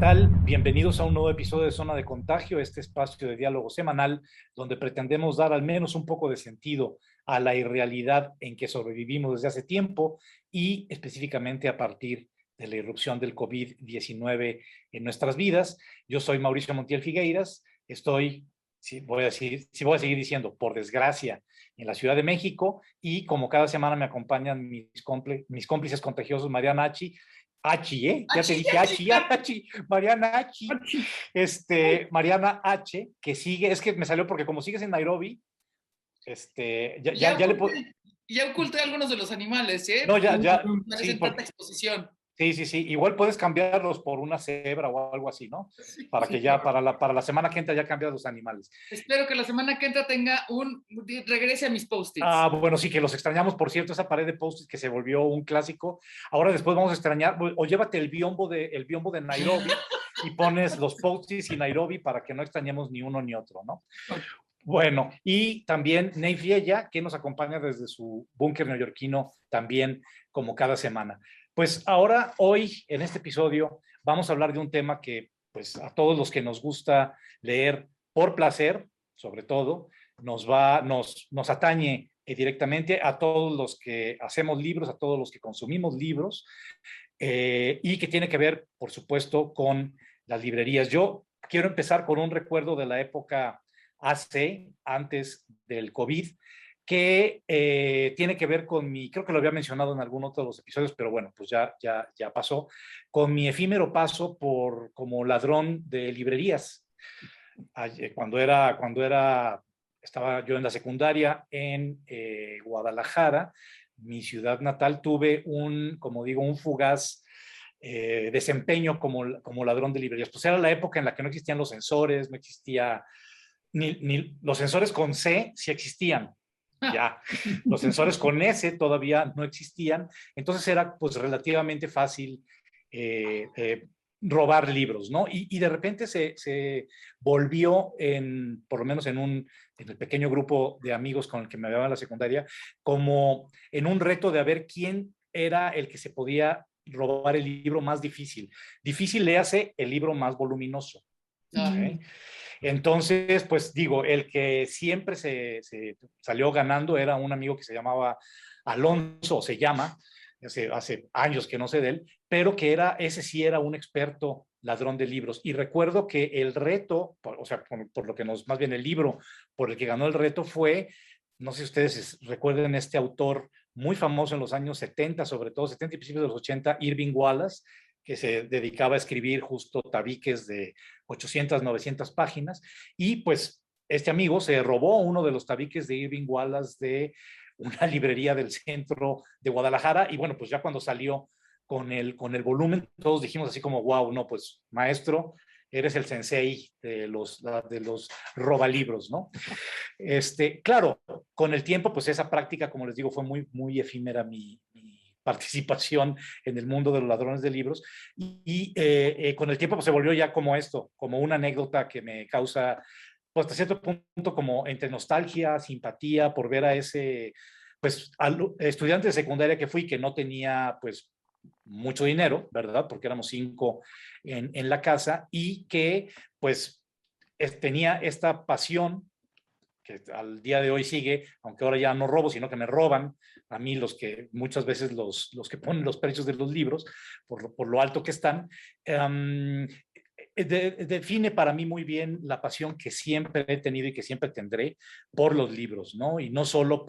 tal? Bienvenidos a un nuevo episodio de Zona de Contagio, este espacio de diálogo semanal donde pretendemos dar al menos un poco de sentido a la irrealidad en que sobrevivimos desde hace tiempo y específicamente a partir de la irrupción del COVID-19 en nuestras vidas. Yo soy Mauricio Montiel Figueiras, estoy, si voy a seguir diciendo, por desgracia, en la Ciudad de México y como cada semana me acompañan mis cómplices contagiosos, Mariana Achi. Achi, ¿eh? Ya te Achí, dije achí, Achi, Achi, Mariana Achi, achí. Mariana H, que sigue, es que me salió porque como sigues en Nairobi, Ya ya le puedo, oculté, ya oculté algunos de los animales, ¿eh? no, Me sí, parecen tanta exposición. sí, igual puedes cambiarlos por una cebra o algo así, ¿no? Sí, Para que por ya, favor. para la semana que entra ya cambias los animales. Espero que la semana que entra tenga regrese a mis Ah, post-its. bueno, sí, que los extrañamos, por cierto, esa pared de post-it que se volvió un clásico. Ahora después vamos a extrañar, o llévate el biombo de Nairobi y pones los post-its y Nairobi para que no extrañemos ni uno ni otro, ¿no? Bueno, y también Ney Fiella, que nos acompaña desde su búnker neoyorquino también como cada semana. Pues ahora, hoy, en este episodio, vamos a hablar de un tema que, pues, a todos los que nos gusta leer por placer, sobre todo, nos atañe directamente a todos los que hacemos libros, a todos los que consumimos libros, y que tiene que ver, por supuesto, con las librerías. Yo quiero empezar con un recuerdo de la época antes del COVID, que tiene que ver con creo que lo había mencionado en algún otro de los episodios, pero bueno, pues ya pasó, con mi efímero paso como ladrón de librerías. Estaba yo en la secundaria en Guadalajara, mi ciudad natal, tuve como digo, un fugaz desempeño como ladrón de librerías. Pues era la época en la que no existían los sensores, no existía ni los sensores con C sí existían, ya. Los sensores con S todavía no existían, entonces era pues relativamente fácil eh, eh, robar libros, ¿no? Y de repente se volvió, por lo menos en el pequeño grupo de amigos con el que me había en la secundaria, como en un reto de a ver quién era el que se podía robar el libro más difícil. Difícil le hace el libro más voluminoso. ¿Sí? Entonces, pues digo, el que siempre se salió ganando era un amigo que se llamaba Alonso, se llama, hace años que no sé de él, pero ese sí era un experto ladrón de libros. Y recuerdo que el reto, o sea, por lo que más bien el libro por el que ganó el reto fue, no sé si ustedes recuerden este autor muy famoso en los años 70, sobre todo 70 y principios de los 80, Irving Wallace, que se dedicaba a escribir justo tabiques de 800, 900 páginas, y pues este amigo se robó uno de los tabiques de Irving Wallace de una librería del centro de Guadalajara, y bueno, pues ya cuando salió con el volumen, todos dijimos así como, wow, no, pues maestro, eres el sensei de los robalibros, ¿no? Claro, con el tiempo, pues esa práctica, como les digo, fue muy, muy efímera mi participación en el mundo de los ladrones de libros y con el tiempo pues, se volvió ya como esto, como una anécdota que me causa pues hasta cierto punto como entre nostalgia, simpatía por ver a ese pues estudiante de secundaria que fui que no tenía pues mucho dinero, ¿verdad? Porque éramos 5 en la casa y que pues tenía esta pasión que al día de hoy sigue, aunque ahora ya no robo, sino que me roban a mí muchas veces los que ponen los precios de los libros, por lo alto que están, define para mí muy bien la pasión que siempre he tenido y que siempre tendré por los libros, ¿no? Y no solo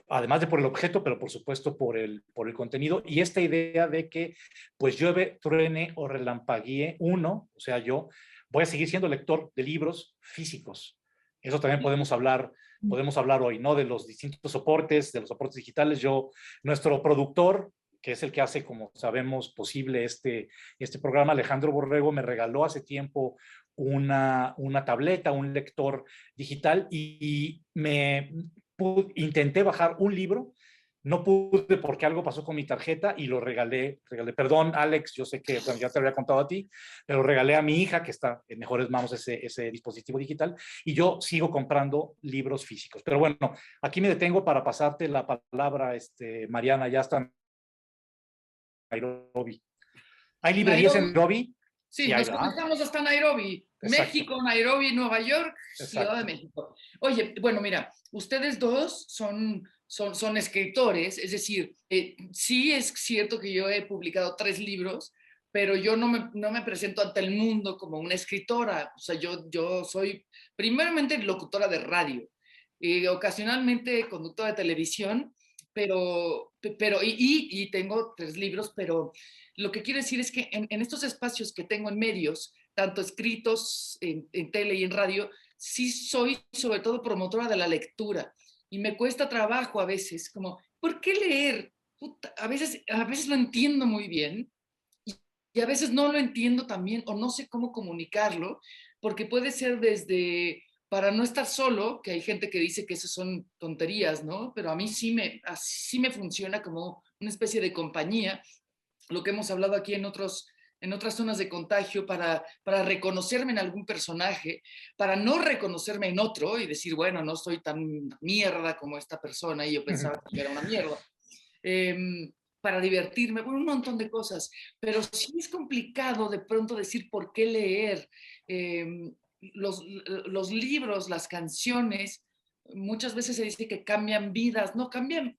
además de por el objeto, pero por supuesto por el contenido y esta idea de que pues llueve, truene o relampaguee o sea, yo voy a seguir siendo lector de libros físicos. Eso también podemos hablar hoy, ¿no? De los distintos soportes, de los soportes digitales. Nuestro productor, que es el que hace, como sabemos, posible este programa, Alejandro Borrego, me regaló hace tiempo una tableta, un lector digital y intenté bajar un libro, no pude porque algo pasó con mi tarjeta y lo regalé. Perdón, Alex, yo sé que bueno, ya te había contado a ti, pero regalé a mi hija que está en mejores manos ese dispositivo digital y yo sigo comprando libros físicos. Pero bueno, aquí me detengo para pasarte la palabra, Mariana, ya está en Nairobi. ¿Hay librerías en Nairobi, Nairobi? Sí, y ahí nos va. conectamos hasta Nairobi, Exacto. México, Nairobi, Nueva York, Ciudad de Exacto. México. Oye, bueno, mira, ustedes dos son escritores, es decir, sí es cierto que yo he publicado 3 libros, pero yo no me presento ante el mundo como una escritora. O sea, yo soy primeramente locutora de radio, y ocasionalmente conductora de televisión, y tengo 3 libros, pero lo que quiero decir es que en estos espacios que tengo en medios, tanto escritos en tele y en radio, sí soy sobre todo promotora de la lectura. Y me cuesta trabajo a veces, como, ¿por qué leer? Puta, a veces lo entiendo muy bien y a veces no lo entiendo también o no sé cómo comunicarlo, porque puede ser desde para no estar solo, que hay gente que dice que esas son tonterías, ¿no? Pero a mí así me funciona como una especie de compañía, lo que hemos hablado aquí en otras zonas de contagio, para reconocerme en algún personaje, para no reconocerme en otro y decir, bueno, no soy tan mierda como esta persona y yo pensaba que yo era una mierda. Para divertirme, bueno, un montón de cosas, pero sí es complicado de pronto decir por qué leer. Eh, los libros, las canciones, muchas veces se dice que cambian vidas, no, cambian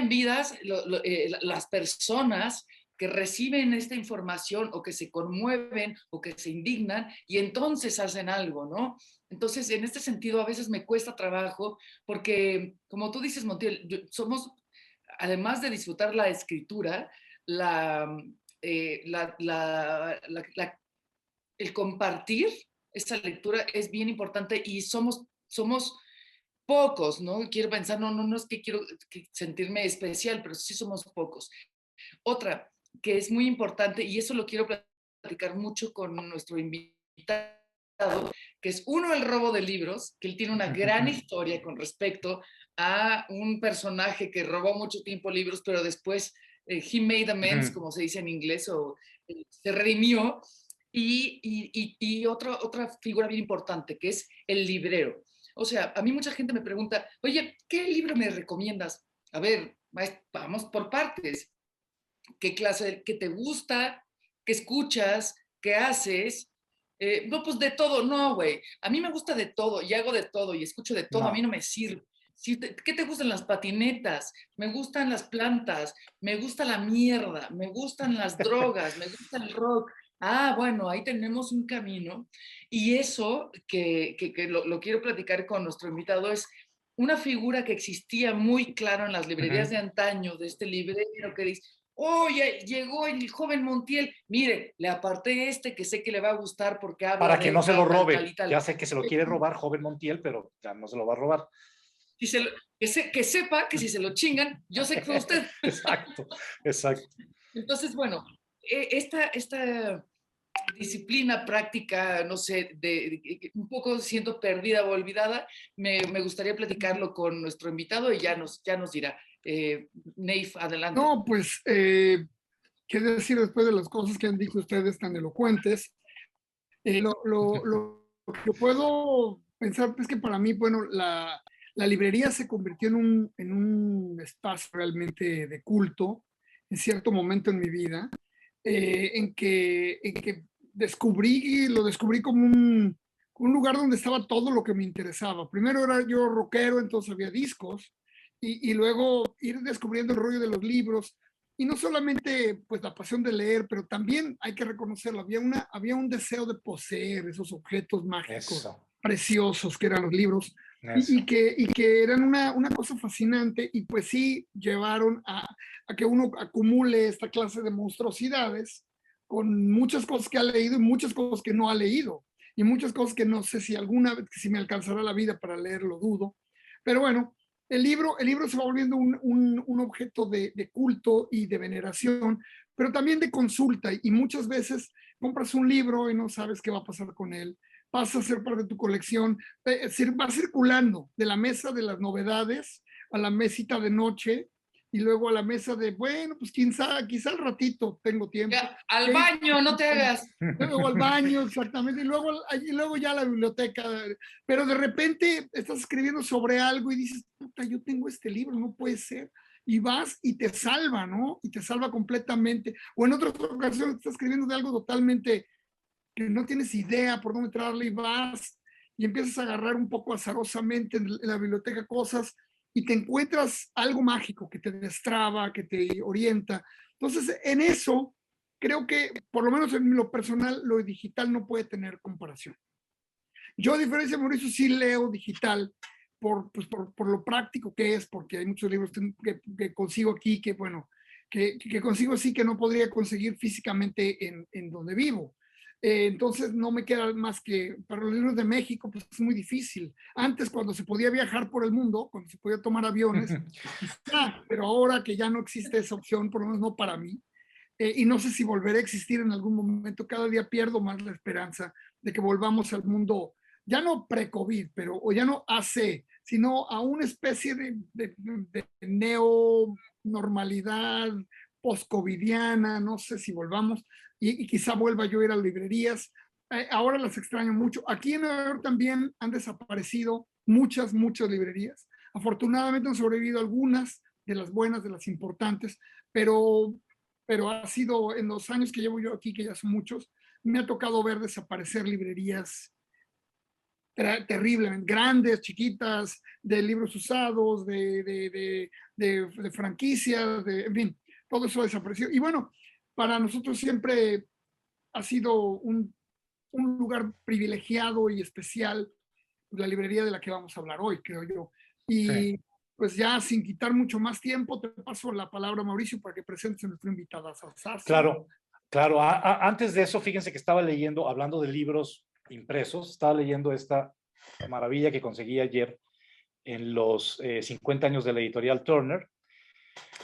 vidas las personas que reciben esta información o que se conmueven o que se indignan y entonces hacen algo, ¿no? Entonces, en este sentido, a veces me cuesta trabajo porque, como tú dices, Montiel, somos, además de disfrutar la escritura, la, el compartir esa lectura es bien importante y somos pocos, ¿no? Quiero pensar, no es que quiero sentirme especial, pero sí somos pocos. Otra que es muy importante, y eso lo quiero platicar mucho con nuestro invitado, que es uno, el robo de libros, que él tiene una gran historia con respecto a un personaje que robó mucho tiempo libros, pero después he made amends, como se dice en inglés, o se redimió. Y otra figura bien importante, que es el librero. O sea, a mí mucha gente me pregunta, oye, ¿qué libro me recomiendas? A ver, vamos por partes. ¿Qué clase, qué te gusta? ¿Qué escuchas? ¿Qué haces? No, pues de todo, no, güey. A mí me gusta de todo y hago de todo y escucho de todo, a mí No. no me sirve. ¿Qué te gustan las patinetas? Me gustan las plantas, me gusta la mierda, me gustan las drogas, me gusta el rock. Ah, bueno, ahí tenemos un camino. Y eso que lo quiero platicar con nuestro invitado es una figura que existía muy claro en las librerías de antaño, de este librero que dice, oh, ya llegó el joven Montiel, mire, le aparté este que sé que le va a gustar porque habla Para que de no se lo tal, tal, tal robe. y tal. Ya sé que se lo quiere robar joven Montiel, pero ya no se lo va a robar. Si se lo, que sepa que si se lo chingan, yo sé que fue usted. Exacto, exacto. Entonces, bueno, esta disciplina práctica, no sé, un poco siendo perdida o olvidada, me gustaría platicarlo con nuestro invitado y ya nos dirá. Neif, adelante. No, pues, qué decir después de las cosas que han dicho ustedes tan elocuentes. Lo que puedo pensar es que para mí, bueno, la librería se convirtió en un espacio realmente de culto en cierto momento en mi vida, en que lo descubrí como un lugar donde estaba todo lo que me interesaba. Primero era yo rockero, entonces había discos, y luego ir descubriendo el rollo de los libros, y no solamente pues la pasión de leer, pero también hay que reconocerlo, había un deseo de poseer esos objetos mágicos Eso, preciosos que eran los libros, eso. y que eran una cosa fascinante, y pues sí llevaron a que uno acumule esta clase de monstruosidades con muchas cosas que ha leído y muchas cosas que no ha leído, y muchas cosas que no sé si alguna vez, si me alcanzará la vida para leerlo, dudo. Pero bueno, el libro se va volviendo un objeto de culto y de veneración, pero también de consulta, y muchas veces compras un libro y no sabes qué va a pasar con él, pasa a ser parte de tu colección, va circulando de la mesa de las novedades a la mesita de noche, y luego a la mesa de, bueno, pues quizá al ratito tengo tiempo. Ya, al baño, no te hagas. Luego al baño, exactamente, y luego ya a la biblioteca, pero de repente estás escribiendo sobre algo y dices, puta, yo tengo este libro, no puede ser. y vas y te salva, ¿no? Y te salva completamente. O en otras ocasiones estás escribiendo de algo totalmente que no tienes idea por dónde entrarle y vas y empiezas a agarrar un poco azarosamente en la biblioteca cosas y te encuentras algo mágico que te destraba, que te orienta. Entonces, en eso, creo que, por lo menos en lo personal, lo digital no puede tener comparación. Yo, a diferencia de Mauricio, sí leo digital por lo práctico que es, porque hay muchos libros que consigo aquí que, bueno, que consigo así que no podría conseguir físicamente en donde vivo. Entonces no me queda más que, para los libros de México, pues es muy difícil. Antes, cuando se podía viajar por el mundo, cuando se podía tomar aviones, quizá, pero ahora que ya no existe esa opción, por lo menos no para mí, y no sé si volverá a existir en algún momento, cada día pierdo más la esperanza de que volvamos al mundo, ya no pre-COVID, pero o ya no AC, sino a una especie de neo-normalidad post-covidiana, no sé si volvamos, y quizá vuelva yo a ir a librerías. Ahora las extraño mucho. Aquí en Nueva York también han desaparecido muchas librerías. Afortunadamente han sobrevivido algunas de las buenas, de las importantes, pero ha sido en los años que llevo yo aquí, que ya son muchos, me ha tocado ver desaparecer librerías terriblemente grandes, chiquitas, de libros usados, de franquicias, en fin, todo eso desapareció. Y bueno, para nosotros siempre ha sido un lugar privilegiado y especial la librería de la que vamos a hablar hoy, creo yo. Y sí, pues ya sin quitar mucho más tiempo, te paso la palabra a Mauricio para que presentes a nuestro invitado. Claro, claro. Antes de eso, fíjense que estaba leyendo, hablando de libros impresos, estaba leyendo esta maravilla que conseguí ayer en los 50 años de la editorial Turner,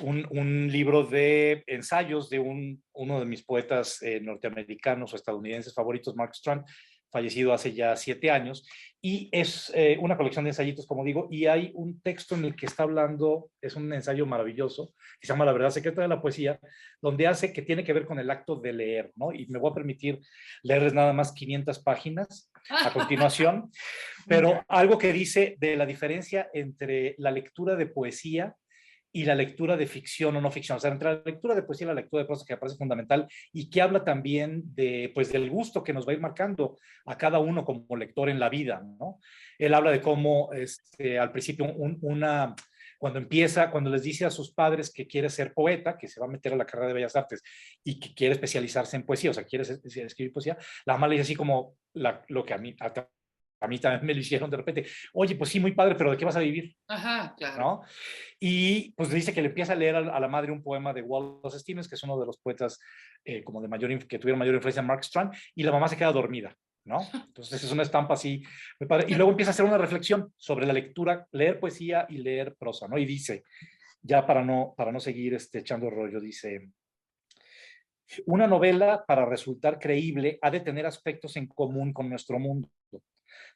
un libro de ensayos de uno de mis poetas norteamericanos o estadounidenses favoritos, Mark Strand, fallecido hace ya 7 años, y es una colección de ensayitos, como digo, y hay un texto en el que está hablando, es un ensayo maravilloso, que se llama La verdad secreta de la poesía, donde hace que tiene que ver con el acto de leer, ¿no? Y me voy a permitir leerles nada más 500 páginas a continuación, pero algo que dice de la diferencia entre la lectura de poesía y la lectura de ficción o no ficción, o sea, entre la lectura de poesía y la lectura de prosa, que me parece fundamental y que habla también de, pues, del gusto que nos va a ir marcando a cada uno como lector en la vida, ¿no? Él habla de cómo al principio cuando les dice a sus padres que quiere ser poeta, que se va a meter a la carrera de Bellas Artes y que quiere especializarse en poesía, o sea, quiere escribir poesía, la mamá le dice así como lo que a mí también me lo hicieron de repente. Oye, pues sí, muy padre, pero ¿de qué vas a vivir? Ajá, claro. ¿No? Y pues dice que le empieza a leer a la madre un poema de Wallace Stevens, que es uno de los poetas como que tuvieron mayor influencia en Mark Strand, y la mamá se queda dormida, ¿no? Entonces es una estampa así, muy padre. Y luego empieza a hacer una reflexión sobre la lectura, leer poesía y leer prosa, ¿no? Y dice, ya para no seguir echando rollo, dice: una novela, para resultar creíble, ha de tener aspectos en común con nuestro mundo.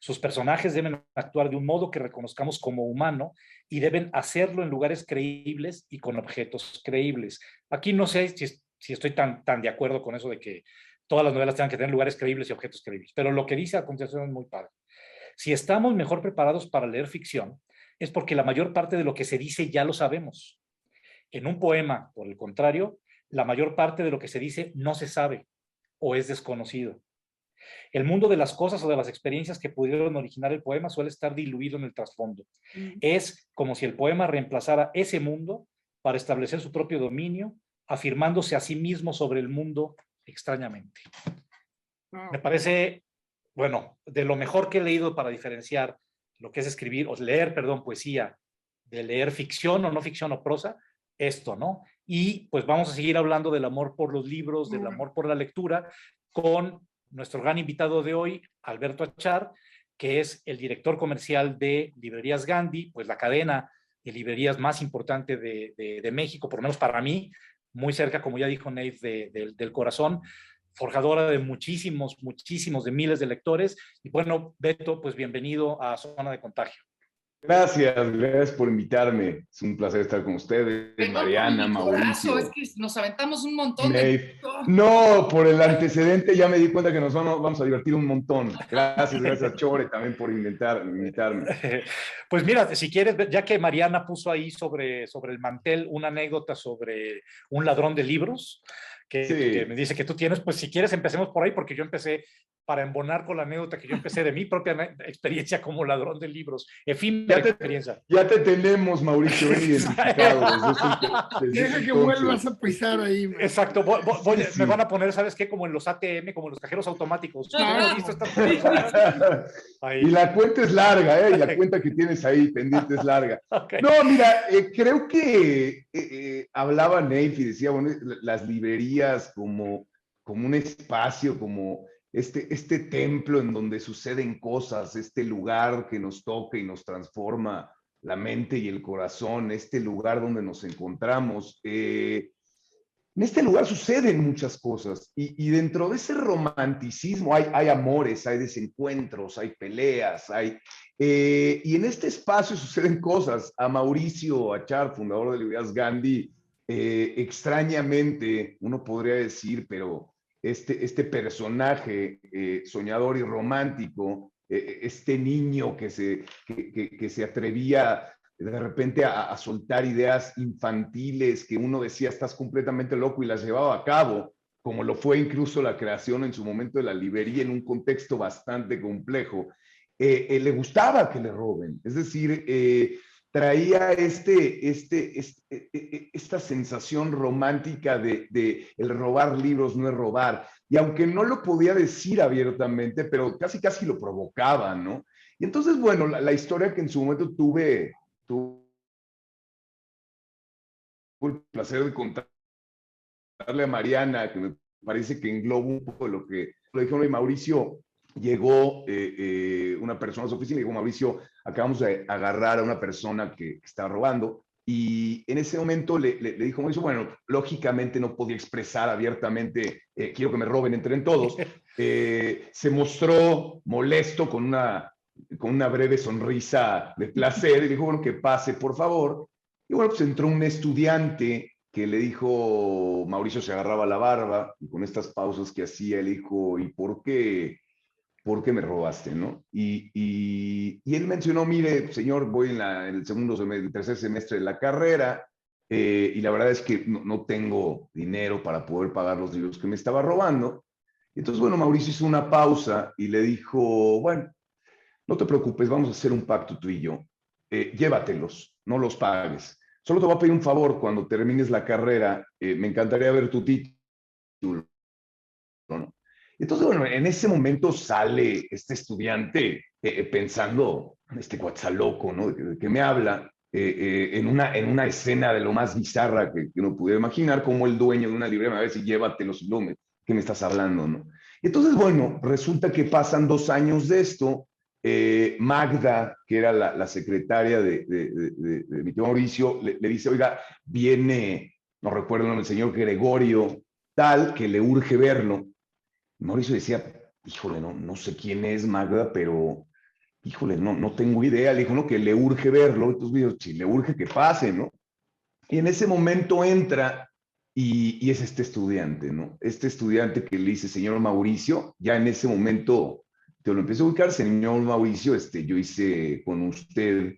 Sus personajes deben actuar de un modo que reconozcamos como humano y deben hacerlo en lugares creíbles y con objetos creíbles. Aquí no sé si estoy tan de acuerdo con eso de que todas las novelas tengan que tener lugares creíbles y objetos creíbles, pero lo que dice a continuación es muy padre. Si estamos mejor preparados para leer ficción, es porque la mayor parte de lo que se dice ya lo sabemos. En un poema, por el contrario, la mayor parte de lo que se dice no se sabe o es desconocido. El mundo de las cosas o de las experiencias que pudieron originar el poema suele estar diluido en el trasfondo. Es como si el poema reemplazara ese mundo para establecer su propio dominio, afirmándose a sí mismo sobre el mundo extrañamente. Me parece, bueno, de lo mejor que he leído para diferenciar lo que es escribir, o leer, perdón, poesía, de leer ficción o no ficción o prosa, esto, ¿no? Y pues vamos a seguir hablando del amor por los libros, del amor por la lectura, con nuestro gran invitado de hoy, Alberto Achar, que es el director comercial de Librerías Gandhi, pues la cadena de librerías más importante de México, por lo menos para mí, muy cerca, como ya dijo Nate, del corazón, forjadora de muchísimos, de miles de lectores. Y bueno, Beto, pues bienvenido a Zona de Contagio. Gracias por invitarme. Es un placer estar con ustedes, Perdón por Mariana, mi corazo, es Mauricio, que nos aventamos un montón de... Nate. No, por el antecedente ya me di cuenta que nos vamos a divertir un montón. Gracias, Chore, también por invitarme. Pues mira, si quieres, ya que Mariana puso ahí sobre el mantel una anécdota sobre un ladrón de libros, que me Sí. dice que tú tienes, pues si quieres empecemos por ahí, porque yo empecé, para embonar con la anécdota que yo empecé de mi propia experiencia como ladrón de libros, efímera Ya te, experiencia. ya te tenemos, Mauricio, bien identificado desde Deja ese que entonces. vuelvas a pisar ahí. Exacto, Sí. me van a poner, ¿sabes qué? Como en los ATM, como en los cajeros automáticos. Claro. ¿Has visto estas personas? Ahí. Y la cuenta es larga, ¿eh? Y la cuenta que tienes ahí pendiente es larga. Okay. No, mira, creo que hablaba Nate y decía, bueno, las librerías como un espacio, como este templo en donde suceden cosas, este lugar que nos toca y nos transforma la mente y el corazón, este lugar donde nos encontramos. En este lugar suceden muchas cosas y dentro de ese romanticismo hay amores, hay desencuentros, hay peleas, y en este espacio suceden cosas. A Mauricio Achar, fundador de Librerías Gandhi, extrañamente, uno podría decir, pero este personaje soñador y romántico, este niño que se atrevía de repente a soltar ideas infantiles que uno decía estás completamente loco y las llevaba a cabo, como lo fue incluso la creación en su momento de la librería en un contexto bastante complejo. Le gustaba que le roben, es decir, traía esta sensación romántica de el robar libros no es robar, y aunque no lo podía decir abiertamente, pero casi lo provocaba, ¿no? Y entonces, bueno, la historia que en su momento tuve el placer de contarle a Mariana, que me parece que engloba un poco lo que lo dijo hoy Mauricio. Llegó una persona a su oficina y dijo, Mauricio, acabamos de agarrar a una persona que estaba robando. Y en ese momento le dijo Mauricio, bueno, lógicamente no podía expresar abiertamente, quiero que me roben, entren todos. Se mostró molesto con una breve sonrisa de placer y dijo, bueno, que pase, por favor. Y bueno, pues entró un estudiante que le dijo, Mauricio se agarraba la barba y con estas pausas que hacía, le dijo, ¿y por qué me robaste? ¿No? Y él mencionó, mire, señor, voy en el segundo semestre, el tercer semestre de la carrera y la verdad es que no tengo dinero para poder pagar los libros que me estaba robando. Y entonces, bueno, Mauricio hizo una pausa y le dijo, bueno, no te preocupes, vamos a hacer un pacto tú y yo. Llévatelos, no los pagues. Solo te voy a pedir un favor, cuando termines la carrera, me encantaría ver tu título, ¿no? Entonces, bueno, en ese momento sale este estudiante pensando, este loco, ¿no? ¿De qué me habla? En una escena de lo más bizarra que uno pudiera imaginar, como el dueño de una librería me va a decir, llévatelos, ¿qué me estás hablando, no? Entonces, bueno, resulta que pasan 2 años de esto. Magda, que era la secretaria de mi tío Mauricio, le dice, oiga, viene, no recuerdo el señor Gregorio, tal, que le urge verlo. Mauricio decía, híjole, no sé quién es Magda, pero híjole, no tengo idea. Le dijo, no, que le urge verlo. Entonces dijo, si le urge que pase, ¿no? Y en ese momento entra y es este estudiante, ¿no? Este estudiante que le dice, señor Mauricio, ya en ese momento te lo empiezo a ubicar, señor Mauricio, yo hice con usted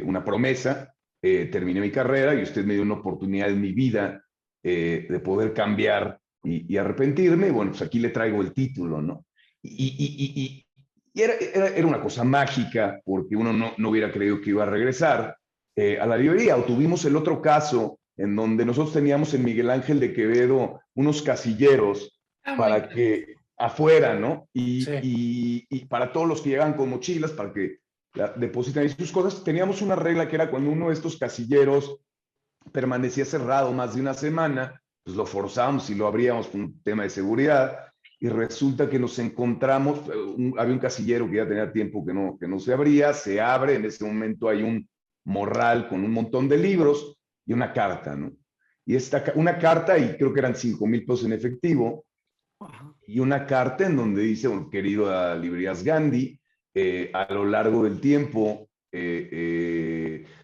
una promesa, terminé mi carrera y usted me dio una oportunidad en mi vida de poder cambiar y arrepentirme. Bueno, pues aquí le traigo el título, ¿no? Y era una cosa mágica porque uno no hubiera creído que iba a regresar a la librería. O tuvimos el otro caso en donde nosotros teníamos en Miguel Ángel de Quevedo unos casilleros para que afuera, ¿no? Y para todos los que llegan con mochilas, para que depositan ahí sus cosas, teníamos una regla que era cuando uno de estos casilleros permanecía cerrado más de una semana, pues lo forzamos y lo abríamos por un tema de seguridad, y resulta que nos encontramos, había un casillero que ya tenía tiempo que no se abría, se abre, en ese momento hay un morral con un montón de libros y una carta, ¿no? Y una carta, y creo que eran 5,000 pesos en efectivo, y una carta en donde dice, bueno, querido a Librerías Gandhi, a lo largo del tiempo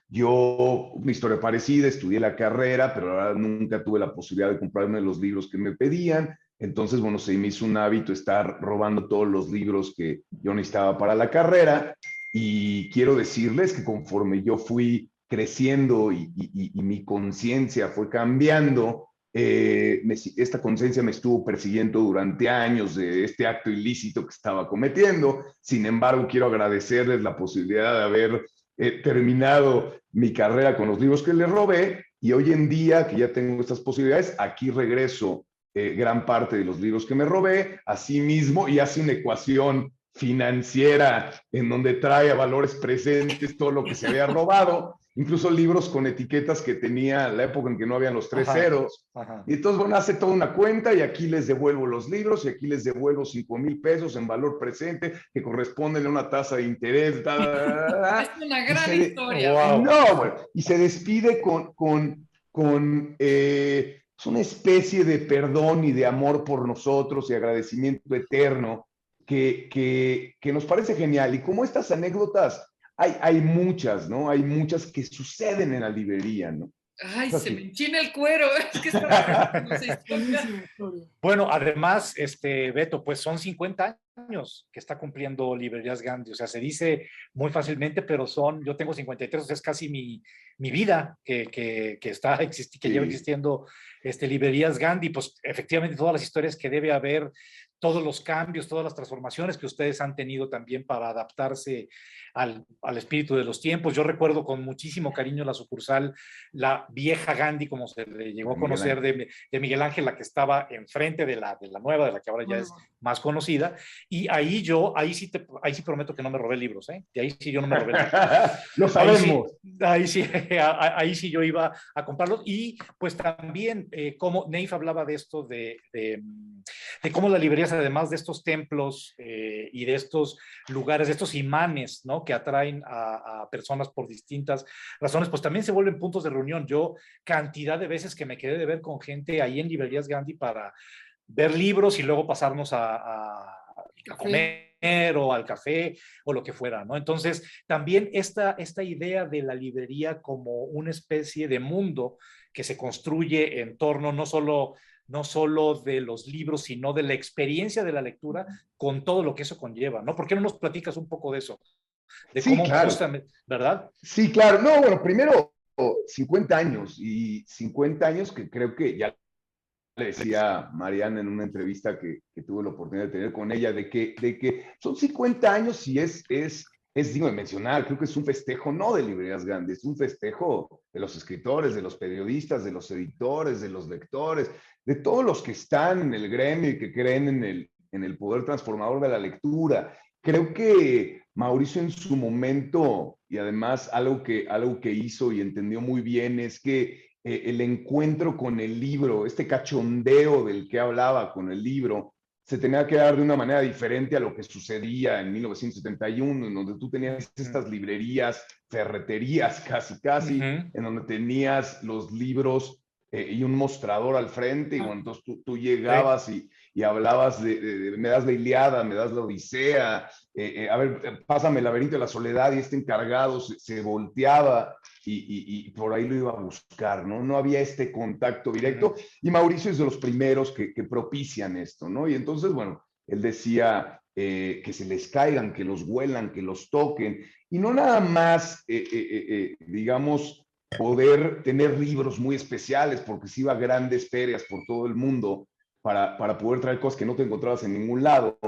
Yo, una historia parecida, estudié la carrera, pero ahora nunca tuve la posibilidad de comprarme los libros que me pedían. Entonces, bueno, se me hizo un hábito estar robando todos los libros que yo necesitaba para la carrera. Y quiero decirles que conforme yo fui creciendo y mi conciencia fue cambiando, esta conciencia me estuvo persiguiendo durante años de este acto ilícito que estaba cometiendo. Sin embargo, quiero agradecerles la posibilidad de haber terminado mi carrera con los libros que les robé, y hoy en día que ya tengo estas posibilidades, aquí regreso gran parte de los libros que me robé, así mismo, y hace una ecuación financiera en donde trae a valores presentes todo lo que se había robado, incluso libros con etiquetas que tenía la época en que no habían los 3 ceros. Y entonces, bueno, hace toda una cuenta y aquí les devuelvo los libros y aquí les devuelvo 5,000 pesos en valor presente que corresponden a una tasa de interés. Es una gran historia. Wow. No, bueno, y se despide con una especie de perdón y de amor por nosotros y agradecimiento eterno que nos parece genial. Y como estas anécdotas, hay muchas, ¿no? Hay muchas que suceden en la librería, ¿no? Ay, se me enchina el cuero. Es que está Bueno, además, Beto, pues son 50 años que está cumpliendo Librerías Gandhi. O sea, se dice muy fácilmente, pero yo tengo 53, o sea, es casi mi vida que lleva existiendo Librerías Gandhi. Pues efectivamente todas las historias que debe haber, todos los cambios, todas las transformaciones que ustedes han tenido también para adaptarse al espíritu de los tiempos. Yo recuerdo con muchísimo cariño la sucursal, la vieja Gandhi, como se le llegó a conocer, de Miguel Ángel, la que estaba enfrente de la nueva, de la que ahora ya es más conocida. Y ahí sí prometo que no me robé libros, ¿eh? De ahí sí yo no me robé libros. Lo sabemos. Ahí sí yo iba a comprarlos. Y pues también, como Neif hablaba de esto, de cómo las librerías, además de estos templos y de estos lugares, de estos imanes, ¿no?, que atraen a personas por distintas razones, pues también se vuelven puntos de reunión. Yo, cantidad de veces que me quedé de ver con gente ahí en Librerías Gandhi para ver libros y luego pasarnos a comer o al café o lo que fuera, ¿no? Entonces, también esta idea de la librería como una especie de mundo que se construye en torno no solo de los libros, sino de la experiencia de la lectura con todo lo que eso conlleva, ¿no? ¿Por qué no nos platicas un poco de eso? De sí, cómo claro. justamente, ¿verdad? Sí, claro. No, bueno, primero 50 años, y 50 años que creo que ya le decía Mariana en una entrevista que tuve la oportunidad de tener con ella, de que son 50 años y es digno de mencionar. Creo que es un festejo no de Librerías Gandhi, es un festejo de los escritores, de los periodistas, de los editores, de los lectores, de todos los que están en el gremio y que creen en el poder transformador de la lectura. Creo que Mauricio en su momento, y además algo que hizo y entendió muy bien, es que el encuentro con el libro, este cachondeo del que hablaba con el libro, se tenía que dar de una manera diferente a lo que sucedía en 1971, en donde tú tenías estas librerías, ferreterías casi, en donde tenías los libros y un mostrador al frente, y bueno, entonces tú llegabas y hablabas de me das la Ilíada, me das la Odisea, a ver, pásame el Laberinto de la Soledad, y este encargado se volteaba y por ahí lo iba a buscar, ¿no? No había este contacto directo, y Mauricio es de los primeros que propician esto, ¿no? Y entonces, bueno, él decía que se les caigan, que los huelan, que los toquen, y no nada más, digamos, poder tener libros muy especiales, porque se iba a grandes ferias por todo el mundo para poder traer cosas que no te encontrabas en ningún lado,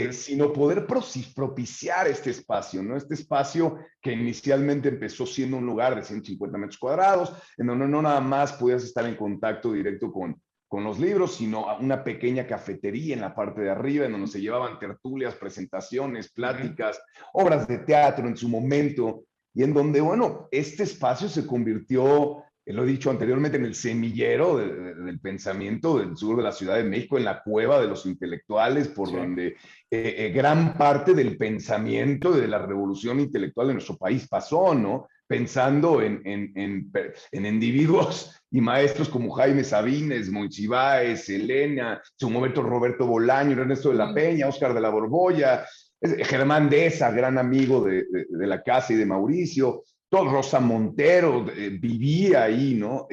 sino poder propiciar este espacio, ¿no? Este espacio que inicialmente empezó siendo un lugar de 150 metros cuadrados, en donde no nada más podías estar en contacto directo con los libros, sino una pequeña cafetería en la parte de arriba, en donde se llevaban tertulias, presentaciones, pláticas, obras de teatro en su momento, y en donde, bueno, este espacio se convirtió, lo he dicho anteriormente, en el semillero del pensamiento del sur de la Ciudad de México, en la cueva de los intelectuales, por donde gran parte del pensamiento de la revolución intelectual de nuestro país pasó, ¿no? Pensando en individuos y maestros como Jaime Sabines, Monsiváis, Elena, en su momento Roberto Bolaño, Ernesto de la Peña, Óscar de la Borbolla, Germán Deza, gran amigo de la casa y de Mauricio, todo Rosa Montero vivía ahí, ¿no?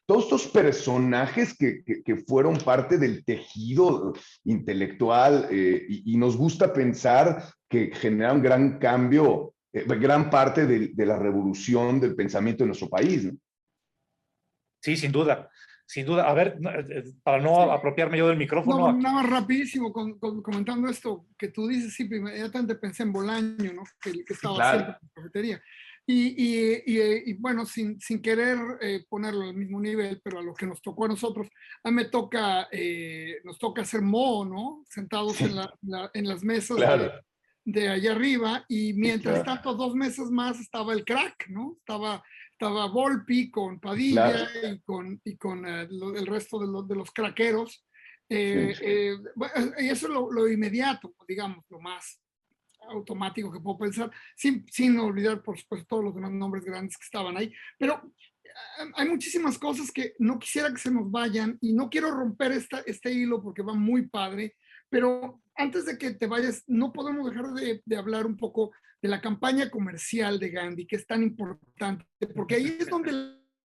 Todos estos personajes que fueron parte del tejido intelectual y nos gusta pensar que generaron gran cambio, gran parte de la revolución del pensamiento en nuestro país, ¿no? Sí, sin duda. Sin duda. A ver, para no Sí. apropiarme yo del micrófono. No, nada más rapidísimo, comentando esto que tú dices, sí, inmediatamente pensé en Bolaño, ¿no? Que estaba Claro. siempre en la cafetería. Y bueno, sin querer ponerlo al mismo nivel, pero a lo que nos tocó a nosotros, a mí nos toca hacer moho, ¿no? Sentados en las mesas Claro. de allá arriba, y mientras Claro. tanto, 2 mesas más estaba el crack, ¿no? Estaba Volpi con Padilla Claro. y con el resto de los craqueros. Sí. Y eso es lo inmediato, digamos, lo más automático que puedo pensar, sin olvidar, por supuesto, todos los demás nombres grandes que estaban ahí. Pero hay muchísimas cosas que no quisiera que se nos vayan y no quiero romper este hilo porque va muy padre, pero antes de que te vayas, no podemos dejar de hablar un poco de la campaña comercial de Gandhi, que es tan importante, porque ahí es donde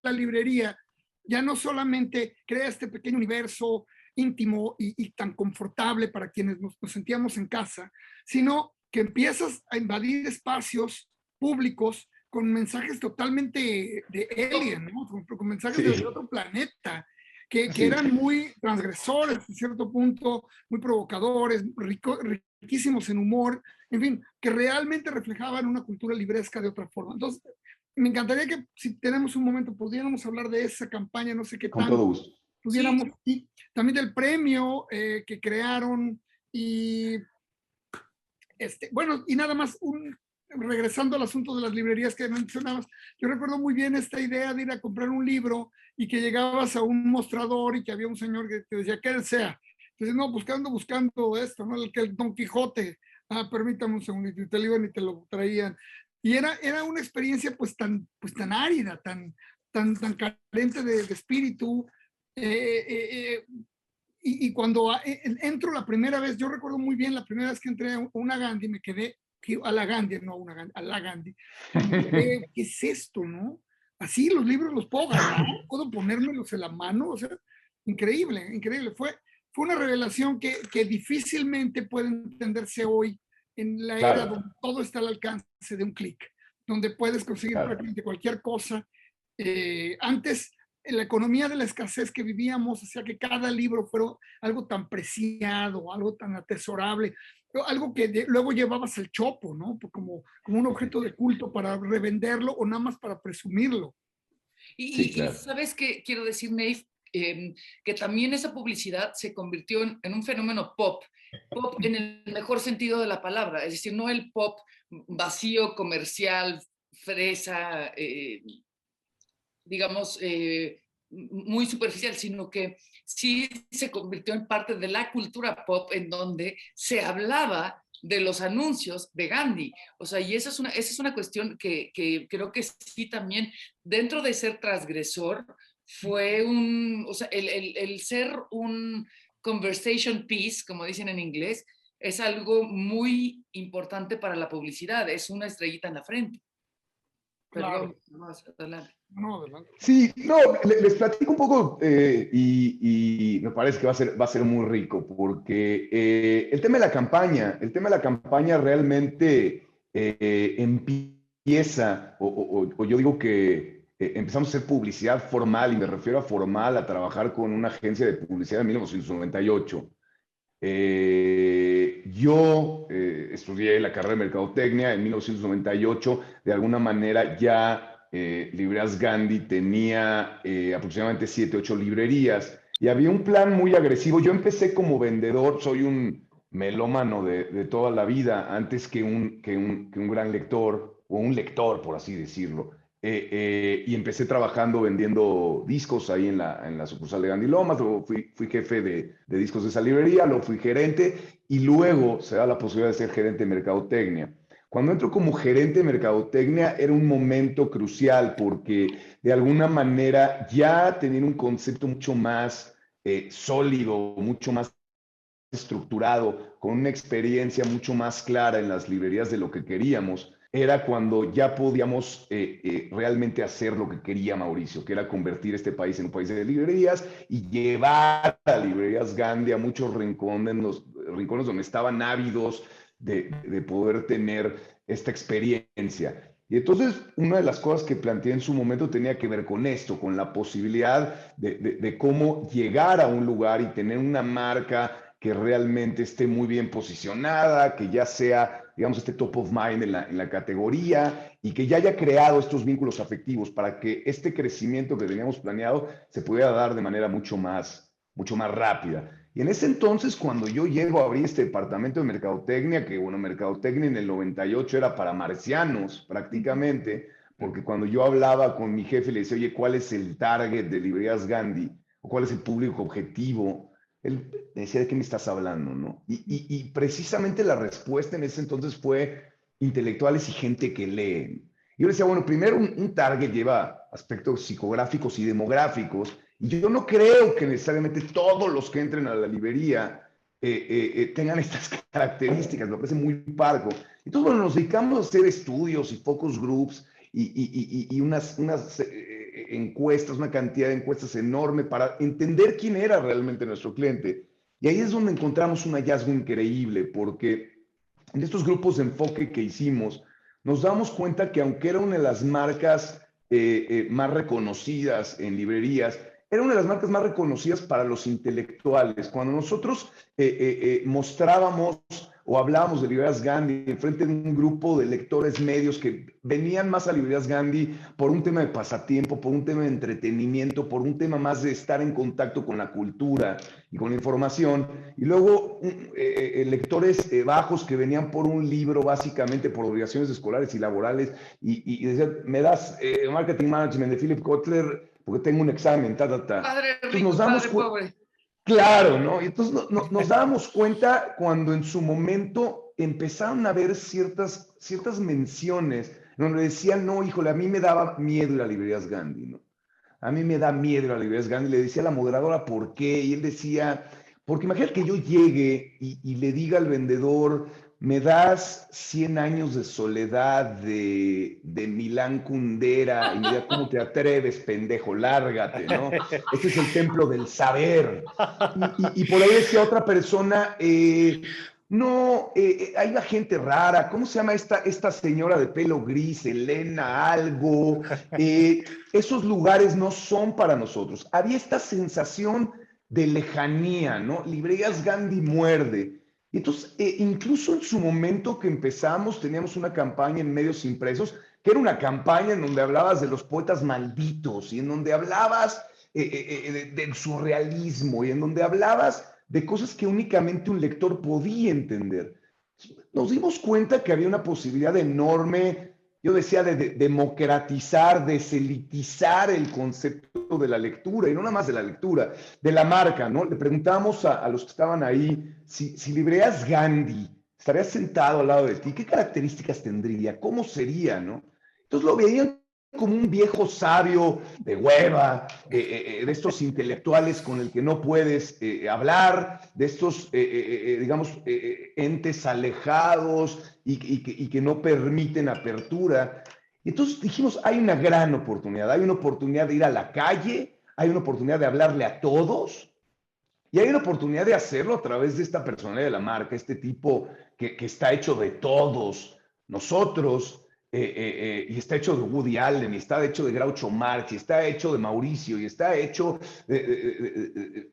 la librería ya no solamente crea este pequeño universo íntimo y tan confortable para quienes nos sentíamos en casa, sino que empiezas a invadir espacios públicos con mensajes totalmente de alien, ¿no? Con mensajes de otro planeta, que eran muy transgresores en cierto punto, muy provocadores, riquísimos en humor, en fin, que realmente reflejaban una cultura libresca de otra forma. Entonces, me encantaría que si tenemos un momento pudiéramos hablar de esa campaña, no sé qué Con todo tanto gusto. pudiéramos, y también del premio que crearon y bueno, y nada más, regresando al asunto de las librerías que mencionabas, yo recuerdo muy bien esta idea de ir a comprar un libro y que llegabas a un mostrador y que había un señor que te decía, ¿qué desea? Entonces, no, buscando esto, ¿no? El Don Quijote. Ah, permítame un segundito, y te lo iban y te lo traían. Y era una experiencia pues tan árida, tan carente de espíritu. Y cuando entro la primera vez, yo recuerdo muy bien la primera vez que entré a una Gandhi, me quedé, a la Gandhi, no a una Gandhi, a la Gandhi, me quedé, ¿qué es esto, no? Así los libros los puedo agarrar, puedo ponérmelos en la mano, o sea, increíble, increíble. Fue una revelación que difícilmente puede entenderse hoy en la era donde todo está al alcance de un clic, donde puedes conseguir prácticamente cualquier cosa. Antes, la economía de la escasez que vivíamos hacía que cada libro fuera algo tan preciado, algo tan atesorable, algo que luego llevabas al chopo, ¿no? Como un objeto de culto para revenderlo o nada más para presumirlo. Y ¿sabes qué quiero decir, Nate? Que también esa publicidad se convirtió en un fenómeno pop en el mejor sentido de la palabra, es decir, no el pop vacío, comercial, fresa, digamos, muy superficial, sino que sí se convirtió en parte de la cultura pop en donde se hablaba de los anuncios de Gandhi. O sea, y esa es una cuestión que creo que sí también, dentro de ser transgresor, fue o sea, el ser un conversation piece, como dicen en inglés, es algo muy importante para la publicidad, es una estrellita en la frente. Perdón, más adelante. No, adelante. Sí, no, les platico un poco y me parece que va a ser muy rico porque el tema de la campaña realmente empieza, o yo digo que empezamos a hacer publicidad formal, y me refiero a formal, a trabajar con una agencia de publicidad en 1998. Yo estudié la carrera de Mercadotecnia en 1998, de alguna manera ya Librerías Gandhi tenía aproximadamente 7, 8 librerías y había un plan muy agresivo. Yo empecé como vendedor, soy un melómano de toda la vida, antes que un gran lector, o un lector, por así decirlo. Y empecé trabajando vendiendo discos ahí en la sucursal de Gandhi Lomas, luego fui jefe de discos de esa librería, luego fui gerente y luego se da la posibilidad de ser gerente de mercadotecnia. Cuando entro como gerente de mercadotecnia era un momento crucial porque de alguna manera ya tenían un concepto mucho más sólido, mucho más estructurado, con una experiencia mucho más clara en las librerías de lo que queríamos, era cuando ya podíamos realmente hacer lo que quería Mauricio, que era convertir este país en un país de librerías y llevar a Librerías Gandhi a muchos rincones donde estaban ávidos de poder tener esta experiencia. Y entonces, una de las cosas que planteé en su momento tenía que ver con esto, con la posibilidad de cómo llegar a un lugar y tener una marca que realmente esté muy bien posicionada, que ya sea, digamos, este top of mind en la categoría y que ya haya creado estos vínculos afectivos para que este crecimiento que teníamos planeado se pudiera dar de manera mucho más rápida. Y en ese entonces, cuando yo llego a abrir este departamento de mercadotecnia, que bueno, mercadotecnia en el 98 era para marcianos prácticamente, porque cuando yo hablaba con mi jefe y le decía, oye, ¿cuál es el target de Librerías Gandhi? ¿O cuál es el público objetivo? Él me decía, ¿de qué me estás hablando? ¿No? Y precisamente la respuesta en ese entonces fue intelectuales y gente que lee. Y yo le decía, bueno, primero un target lleva aspectos psicográficos y demográficos, y yo no creo que necesariamente todos los que entren a la librería tengan estas características, me parece muy parco. Entonces, bueno, nos dedicamos a hacer estudios y focus groups y unas encuestas, una cantidad de encuestas enorme para entender quién era realmente nuestro cliente. Y ahí es donde encontramos un hallazgo increíble, porque en estos grupos de enfoque que hicimos, nos damos cuenta que aunque era una de las marcas más reconocidas en librerías, era una de las marcas más reconocidas para los intelectuales. Cuando nosotros mostrábamos o hablábamos de Librerías Gandhi en frente de un grupo de lectores medios que venían más a Librerías Gandhi por un tema de pasatiempo, por un tema de entretenimiento, por un tema más de estar en contacto con la cultura y con la información, y luego lectores bajos que venían por un libro básicamente por obligaciones escolares y laborales y decían, me das Marketing Management de Philip Kotler porque tengo un examen, Padre Entonces rico, nos damos padre pobre. Claro, ¿no? Y entonces nos dábamos cuenta cuando en su momento empezaron a haber ciertas menciones donde decían, no, híjole, a mí me daba miedo ir a Librerías Gandhi, ¿no? A mí me da miedo ir a Librerías Gandhi. Le decía a la moderadora, ¿por qué? Y él decía, porque imagínate que yo llegue y le diga al vendedor, me das 100 años de soledad de Milán Kundera, y me diga, ¿cómo te atreves, pendejo? Lárgate, ¿no? Este es el templo del saber. Y por ahí decía otra persona, no, hay una gente rara, ¿cómo se llama esta señora de pelo gris, Elena algo? Esos lugares no son para nosotros. Había esta sensación de lejanía, ¿no? Librerías Gandhi muerde. Y entonces, incluso en su momento que empezamos, teníamos una campaña en medios impresos, que era una campaña en donde hablabas de los poetas malditos y en donde hablabas del surrealismo y en donde hablabas de cosas que únicamente un lector podía entender. Nos dimos cuenta que había una posibilidad enorme, yo decía, de democratizar, deselitizar el concepto de la lectura, y no nada más de la lectura, de la marca, ¿no? Le preguntábamos a los que estaban ahí, si Librerías Gandhi estaría sentado al lado de ti, ¿qué características tendría? ¿Cómo sería, no? Entonces lo veían como un viejo sabio de hueva, de estos intelectuales con el que no puedes hablar, de estos, digamos, entes alejados y que no permiten apertura. Y entonces dijimos, hay una gran oportunidad, hay una oportunidad de ir a la calle, hay una oportunidad de hablarle a todos, y hay una oportunidad de hacerlo a través de esta personalidad de la marca, este tipo que está hecho de todos nosotros, y está hecho de Woody Allen, y está hecho de Groucho Marx, y está hecho de Mauricio, y está hecho de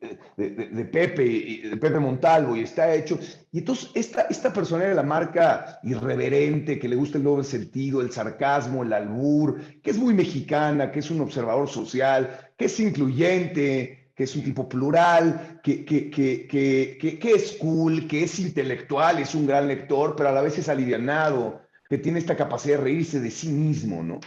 Pepe Montalvo, y está hecho... Y entonces esta personalidad de la marca irreverente, que le gusta el doble sentido, el sarcasmo, el albur, que es muy mexicana, que es un observador social, que es incluyente, que es un tipo plural, que es cool, que es intelectual, es un gran lector, pero a la vez es alivianado, que tiene esta capacidad de reírse de sí mismo, ¿no?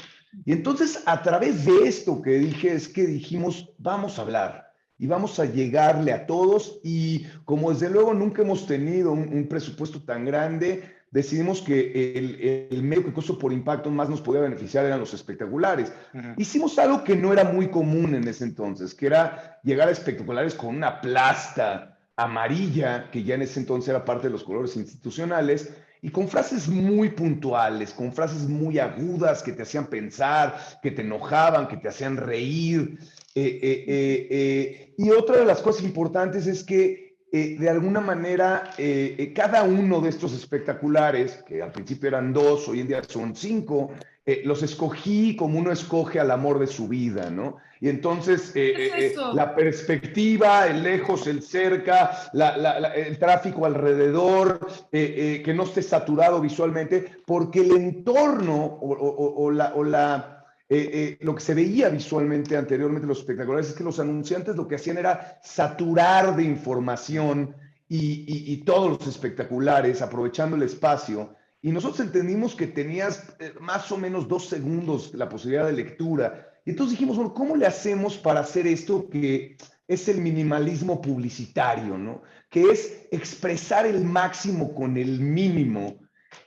Y entonces, a través de esto que dije, es que dijimos, vamos a hablar y vamos a llegarle a todos, y como desde luego nunca hemos tenido un presupuesto tan grande, decidimos que el medio que costo por impacto más nos podía beneficiar eran los espectaculares. Hicimos algo que no era muy común en ese entonces, que era llegar a espectaculares con una plasta amarilla, que ya en ese entonces era parte de los colores institucionales, y con frases muy puntuales, con frases muy agudas que te hacían pensar, que te enojaban, que te hacían reír. Y otra de las cosas importantes es que de alguna manera cada uno de estos espectaculares, que al principio eran 2, hoy en día son 5, los escogí como uno escoge al amor de su vida, ¿no? Y entonces la perspectiva, el lejos, el cerca, el tráfico alrededor, que no esté saturado visualmente, porque el entorno lo que se veía visualmente anteriormente en los espectaculares es que los anunciantes lo que hacían era saturar de información y todos los espectaculares, aprovechando el espacio. Y nosotros entendimos que tenías más o menos 2 segundos la posibilidad de lectura. Y entonces dijimos, bueno, ¿cómo le hacemos para hacer esto que es el minimalismo publicitario, ¿no? Que es expresar el máximo con el mínimo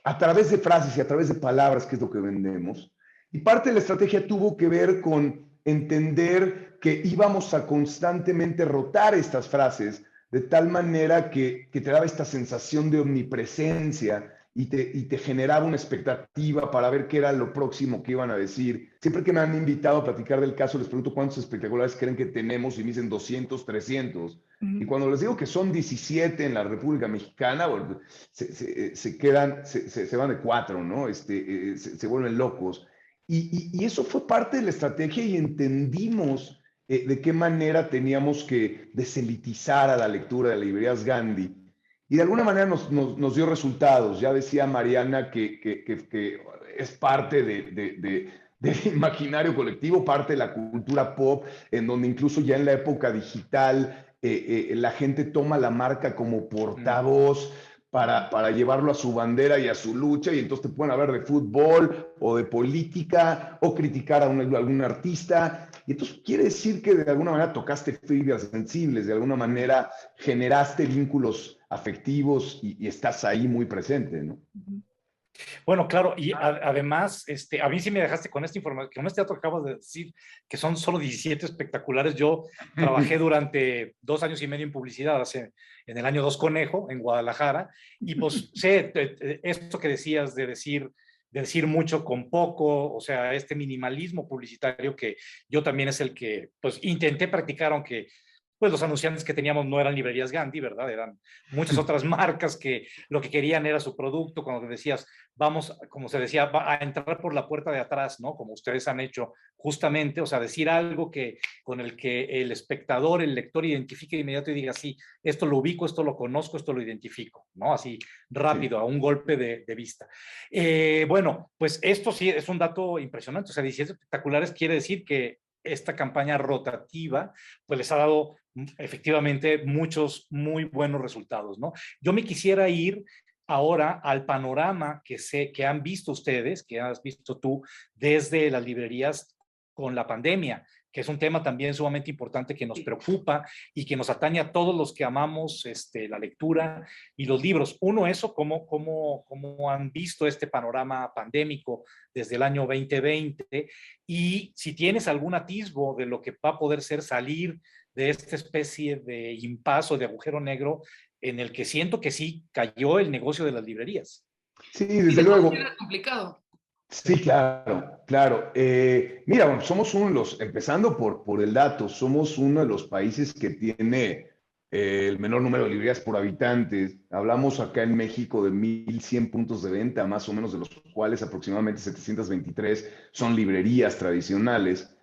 a través de frases y a través de palabras, que es lo que vendemos. Y parte de la estrategia tuvo que ver con entender que íbamos a constantemente rotar estas frases de tal manera que te daba esta sensación de omnipresencia y te generaba una expectativa para ver qué era lo próximo que iban a decir. Siempre que me han invitado a platicar del caso, les pregunto cuántos espectaculares creen que tenemos y me dicen 200, 300. Y cuando les digo que son 17 en la República Mexicana, bueno, se van de 4, ¿no? Se vuelven locos. Y eso fue parte de la estrategia y entendimos de qué manera teníamos que deselitizar a la lectura de librerías Gandhi. Y de alguna manera nos dio resultados. Ya decía Mariana que es parte del imaginario colectivo, parte de la cultura pop, en donde incluso ya en la época digital la gente toma la marca como portavoz para llevarlo a su bandera y a su lucha, y entonces te pueden hablar de fútbol o de política o criticar a algún artista. Y entonces quiere decir que de alguna manera tocaste fibras sensibles, de alguna manera generaste vínculos afectivos y estás ahí muy presente, ¿no? Bueno, claro, y además, a mí sí me dejaste con esta información, con este dato que acabas de decir, que son solo 17 espectaculares. Yo trabajé durante 2 años y medio en publicidad, en el año 2 Conejo, en Guadalajara, y pues sé esto que decías de decir mucho con poco, o sea, este minimalismo publicitario que yo también es el que pues intenté practicar, aunque pues los anunciantes que teníamos no eran librerías Gandhi, ¿verdad? Eran muchas otras marcas que lo que querían era su producto. Cuando te decías, vamos, como se decía, a entrar por la puerta de atrás, ¿no? Como ustedes han hecho justamente, o sea, decir algo con el que el espectador, el lector identifique de inmediato y diga, sí, esto lo ubico, esto lo conozco, esto lo identifico, ¿no? Así rápido, sí, a un golpe de vista. Bueno, pues esto sí es un dato impresionante. O sea, 17 espectaculares quiere decir que esta campaña rotativa pues les ha dado efectivamente muchos muy buenos resultados, ¿no? Yo me quisiera ir ahora al panorama que han visto ustedes, que has visto tú desde las librerías con la pandemia, que es un tema también sumamente importante que nos preocupa y que nos atañe a todos los que amamos la lectura y los libros. Uno, eso, cómo han visto este panorama pandémico desde el año 2020, y si tienes algún atisbo de lo que va a poder ser salir de esta especie de impasse, de agujero negro, en el que siento que sí cayó el negocio de las librerías. Sí, desde luego. Era complicado. Sí, claro, claro. Mira, bueno, somos uno de los, empezando por el dato, somos uno de los países que tiene el menor número de librerías por habitantes. Hablamos acá en México de 1,100 puntos de venta, más o menos, de los cuales aproximadamente 723 son librerías tradicionales.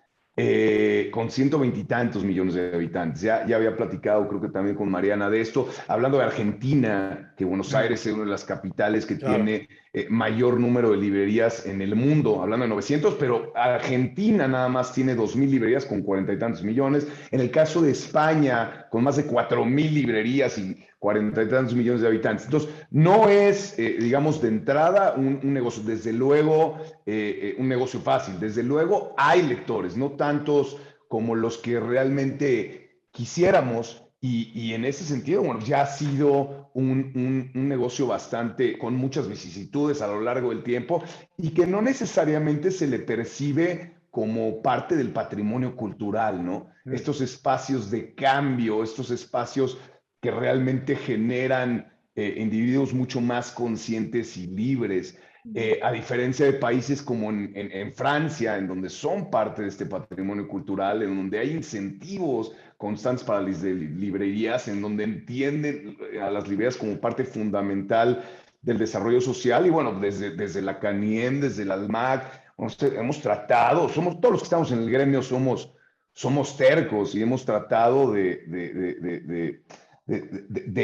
Con 120 y tantos millones de habitantes. Ya había platicado, creo que también con Mariana de esto, hablando de Argentina, que Buenos Aires es una de las capitales que tiene mayor número de librerías en el mundo, hablando de 900, pero Argentina nada más tiene 2,000 librerías con 40 y tantos millones. En el caso de España, con más de 4,000 librerías y 40 y tantos millones de habitantes. Entonces, no es, digamos, de entrada un negocio, desde luego, un negocio fácil. Desde luego, hay lectores, no tantos como los que realmente quisiéramos. Y en ese sentido, bueno, ya ha sido un negocio bastante, con muchas vicisitudes a lo largo del tiempo y que no necesariamente se le percibe como parte del patrimonio cultural, ¿no? Estos espacios de cambio, estos espacios que realmente generan individuos mucho más conscientes y libres. A diferencia de países como en Francia, en donde son parte de este patrimonio cultural, en donde hay incentivos constantes para las librerías, en donde entienden a las librerías como parte fundamental del desarrollo social. Y bueno, desde la CANIEM, desde la ALMAC, hemos tratado, todos los que estamos en el gremio somos tercos y hemos tratado de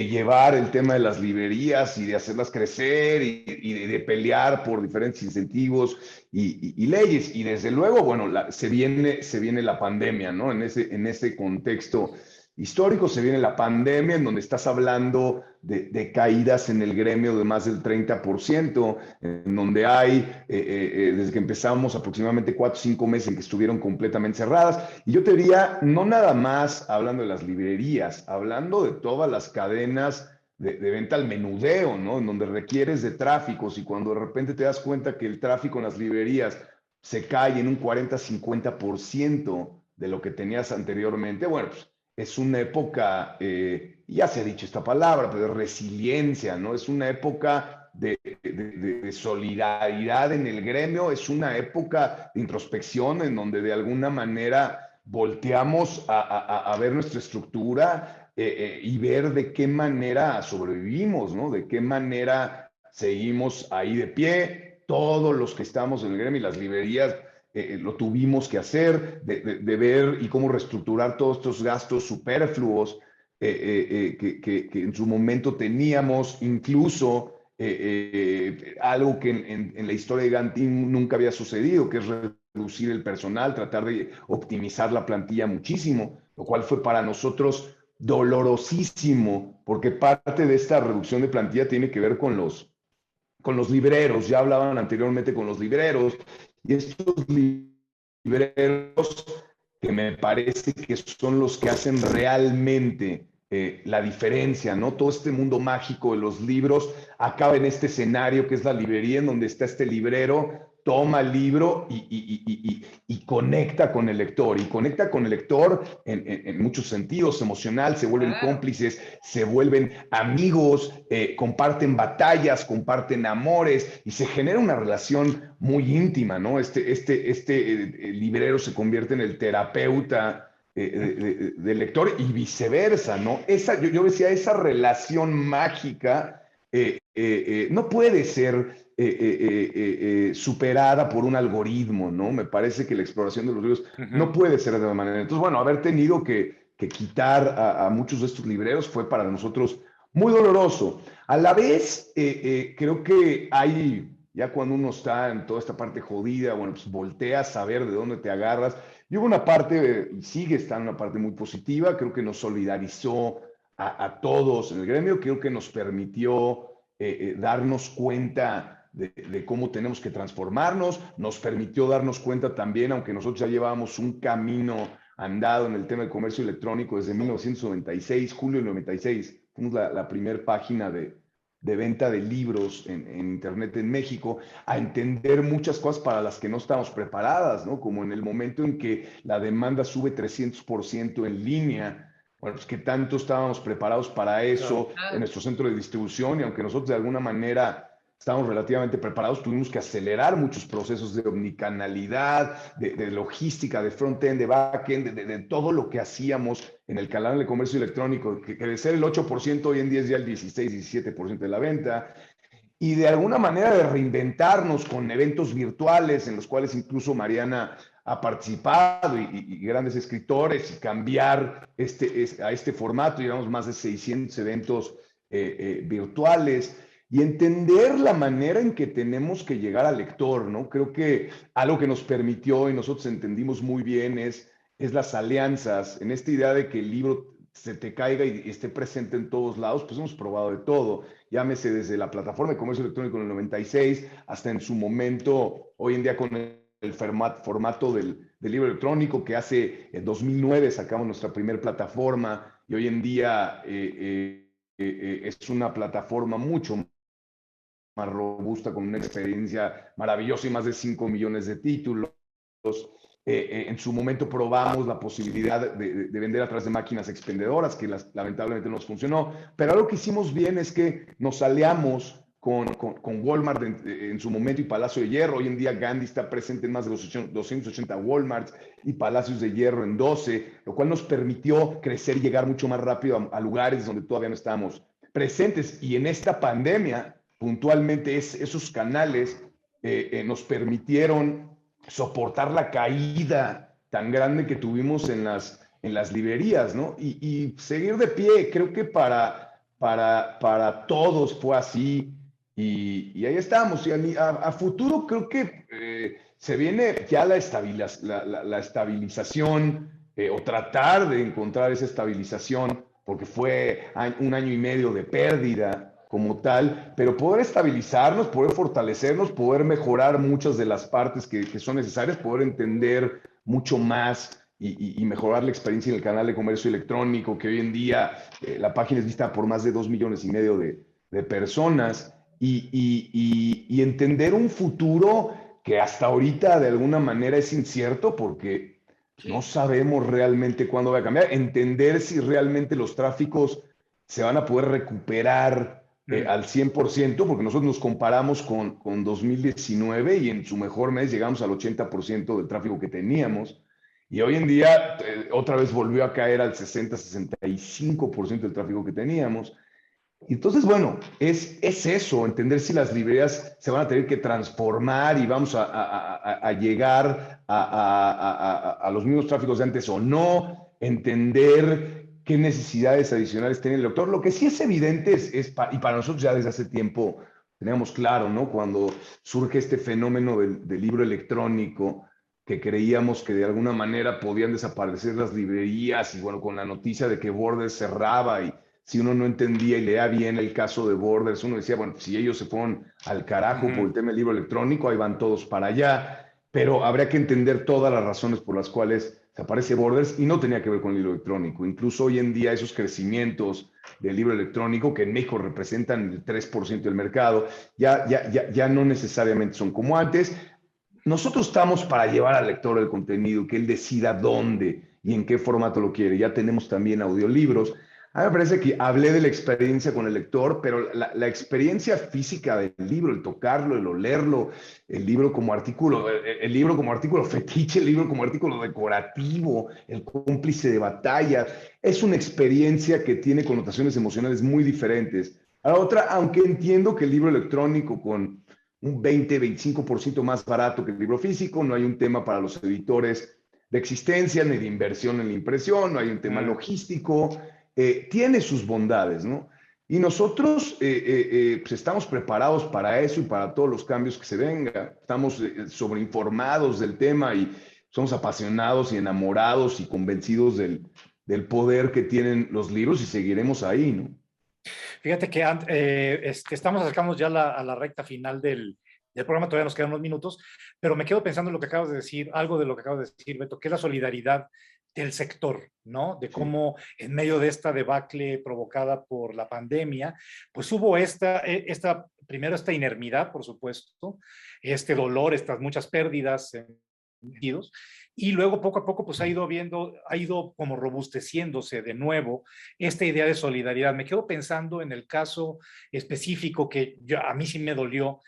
llevar el tema de las librerías y de hacerlas crecer y de pelear por diferentes incentivos y leyes. Y desde luego, bueno, se viene la pandemia, ¿no? En ese contexto histórico se viene la pandemia, en donde estás hablando de caídas en el gremio de más del 30%, en donde hay, desde que empezamos, aproximadamente 4 o 5 meses en que estuvieron completamente cerradas. Y yo te diría, no nada más hablando de las librerías, hablando de todas las cadenas de venta al menudeo, ¿no? En donde requieres de tráficos, y cuando de repente te das cuenta que el tráfico en las librerías se cae en un 40-50% de lo que tenías anteriormente, bueno, pues es una época, ya se ha dicho esta palabra, pero de resiliencia, ¿no? Es una época de solidaridad en el gremio, es una época de introspección en donde de alguna manera volteamos a ver nuestra estructura y ver de qué manera sobrevivimos, ¿no? De qué manera seguimos ahí de pie, todos los que estamos en el gremio y las librerías. Lo tuvimos que hacer, de ver y cómo reestructurar todos estos gastos superfluos que en su momento teníamos, incluso algo que en la historia de Gantin nunca había sucedido, que es reducir el personal, tratar de optimizar la plantilla muchísimo, lo cual fue para nosotros dolorosísimo, porque parte de esta reducción de plantilla tiene que ver con los libreros. Ya hablaban anteriormente con los libreros, y estos libreros que me parece que son los que hacen realmente la diferencia, ¿no? Todo este mundo mágico de los libros acaba en este escenario que es la librería, en donde está este librero, toma el libro y conecta con el lector, y conecta con el lector en muchos sentidos, emocional, se vuelven cómplices, se vuelven amigos, comparten batallas, comparten amores, y se genera una relación muy íntima, ¿no? El librero se convierte en el terapeuta del lector y viceversa, ¿no? Yo decía, esa relación mágica no puede ser superada por un algoritmo, ¿no? Me parece que la exploración de los libros no puede ser de otra manera. Entonces, bueno, haber tenido que quitar a muchos de estos libreros fue para nosotros muy doloroso. A la vez, creo que ya cuando uno está en toda esta parte jodida, bueno, pues volteas a ver de dónde te agarras. Y hubo una parte, y sigue estando una parte muy positiva, creo que nos solidarizó a todos en el gremio, creo que nos permitió darnos cuenta de cómo tenemos que transformarnos, nos permitió darnos cuenta también, aunque nosotros ya llevábamos un camino andado en el tema del comercio electrónico desde 1996, julio del 96, fuimos la primera página de venta de libros en Internet en México, a entender muchas cosas para las que no estábamos preparadas, ¿no? Como en el momento en que la demanda sube 300% en línea. Bueno, pues que tanto estábamos preparados para eso en nuestro centro de distribución, y aunque nosotros de alguna manera estábamos relativamente preparados, tuvimos que acelerar muchos procesos de omnicanalidad, de logística, de front-end, de back-end, de todo lo que hacíamos en el canal de comercio electrónico, que de ser el 8%, hoy en día es ya el 16-17% de la venta, y de alguna manera de reinventarnos con eventos virtuales en los cuales incluso Mariana ha participado, y grandes escritores, y cambiar a este formato. Llevamos más de 600 eventos virtuales, y entender la manera en que tenemos que llegar al lector, ¿no? Creo que algo que nos permitió y nosotros entendimos muy bien es las alianzas, en esta idea de que el libro se te caiga y esté presente en todos lados. Pues hemos probado de todo, llámese desde la plataforma de comercio electrónico en el 96 hasta en su momento, hoy en día, con el formato del libro electrónico, que en 2009 sacamos nuestra primera plataforma, y hoy en día es una plataforma mucho más robusta, con una experiencia maravillosa y más de 5 millones de títulos. En su momento probamos la posibilidad de vender a través de máquinas expendedoras, que lamentablemente no nos funcionó. Pero algo que hicimos bien es que nos aliamos con Walmart en su momento y Palacio de Hierro. Hoy en día Gandhi está presente en más de 280 Walmarts y Palacios de Hierro en 12, lo cual nos permitió crecer y llegar mucho más rápido a lugares donde todavía no estábamos presentes. Y en esta pandemia, puntualmente, esos canales nos permitieron soportar la caída tan grande que tuvimos en las librerías, ¿no? Y seguir de pie. Creo que para todos fue así. Y ahí estamos. Y a futuro creo que se viene ya la estabilización, o tratar de encontrar esa estabilización, porque fue un año y medio de pérdida como tal, pero poder estabilizarnos, poder fortalecernos, poder mejorar muchas de las partes que son necesarias, poder entender mucho más y mejorar la experiencia en el canal de comercio electrónico, que hoy en día la página es vista por más de 2,5 millones de personas, y entender un futuro que hasta ahorita de alguna manera es incierto, porque no sabemos realmente cuándo va a cambiar. Entender si realmente los tráficos se van a poder recuperar al 100%, porque nosotros nos comparamos con 2019 y en su mejor mes llegamos al 80% del tráfico que teníamos. Y hoy en día otra vez volvió a caer al 60-65% del tráfico que teníamos. Entonces, bueno, es eso, entender si las librerías se van a tener que transformar y vamos a llegar a los mismos tráficos de antes o no, entender qué necesidades adicionales tiene el lector. Lo que sí es evidente y para nosotros ya desde hace tiempo teníamos claro, ¿no? Cuando surge este fenómeno del libro electrónico, que creíamos que de alguna manera podían desaparecer las librerías, y bueno, con la noticia de que Borders cerraba, y si uno no entendía y leía bien el caso de Borders, uno decía, bueno, si ellos se fueron al carajo por el tema del libro electrónico, ahí van todos para allá. Pero habría que entender todas las razones por las cuales se aparece Borders, y no tenía que ver con el libro electrónico. Incluso hoy en día esos crecimientos del libro electrónico, que en México representan el 3% del mercado, ya no necesariamente son como antes. Nosotros estamos para llevar al lector el contenido, que él decida dónde y en qué formato lo quiere. Ya tenemos también audiolibros. A mí me parece que hablé de la experiencia con el lector, pero la experiencia física del libro, el tocarlo, el olerlo, el libro como artículo fetiche, el libro como artículo decorativo, el cómplice de batalla, es una experiencia que tiene connotaciones emocionales muy diferentes a la otra, aunque entiendo que el libro electrónico, con un 20-25% más barato que el libro físico, no hay un tema para los editores de existencia ni de inversión en la impresión, no hay un tema logístico. Tiene sus bondades, ¿no? Y nosotros pues estamos preparados para eso y para todos los cambios que se vengan. Estamos sobreinformados del tema y somos apasionados y enamorados y convencidos del poder que tienen los libros, y seguiremos ahí, ¿no? Fíjate que estamos acercándonos ya a la recta final del programa, todavía nos quedan unos minutos, pero me quedo pensando en lo que acabas de decir, algo de lo que acabas de decir, Beto, que es la solidaridad del sector, ¿no? De cómo en medio de esta debacle provocada por la pandemia, pues hubo primero esta inermidad, por supuesto, este dolor, estas muchas pérdidas sentidos, y luego poco a poco pues ha ido como robusteciéndose de nuevo esta idea de solidaridad. Me quedo pensando en el caso específico que a mí sí me dolió,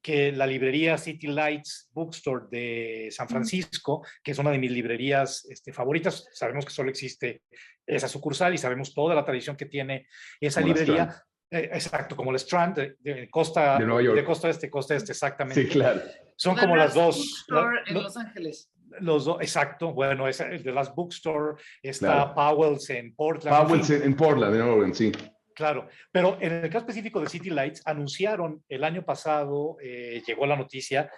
que la librería City Lights Bookstore de San Francisco, que es una de mis librerías favoritas, sabemos que solo existe esa sucursal y sabemos toda la tradición que tiene esa Como librería. Exacto, como el Strand de costa de Nueva York. De costa este, exactamente. Sí, claro. Son como las dos. En Los Ángeles. Los dos, exacto. Bueno, es el de las Bookstore, está Claro. Powell's en Portland. Powell's en Portland, en Oregon, sí. Claro, pero en el caso específico de City Lights, anunciaron el año pasado, llegó la noticia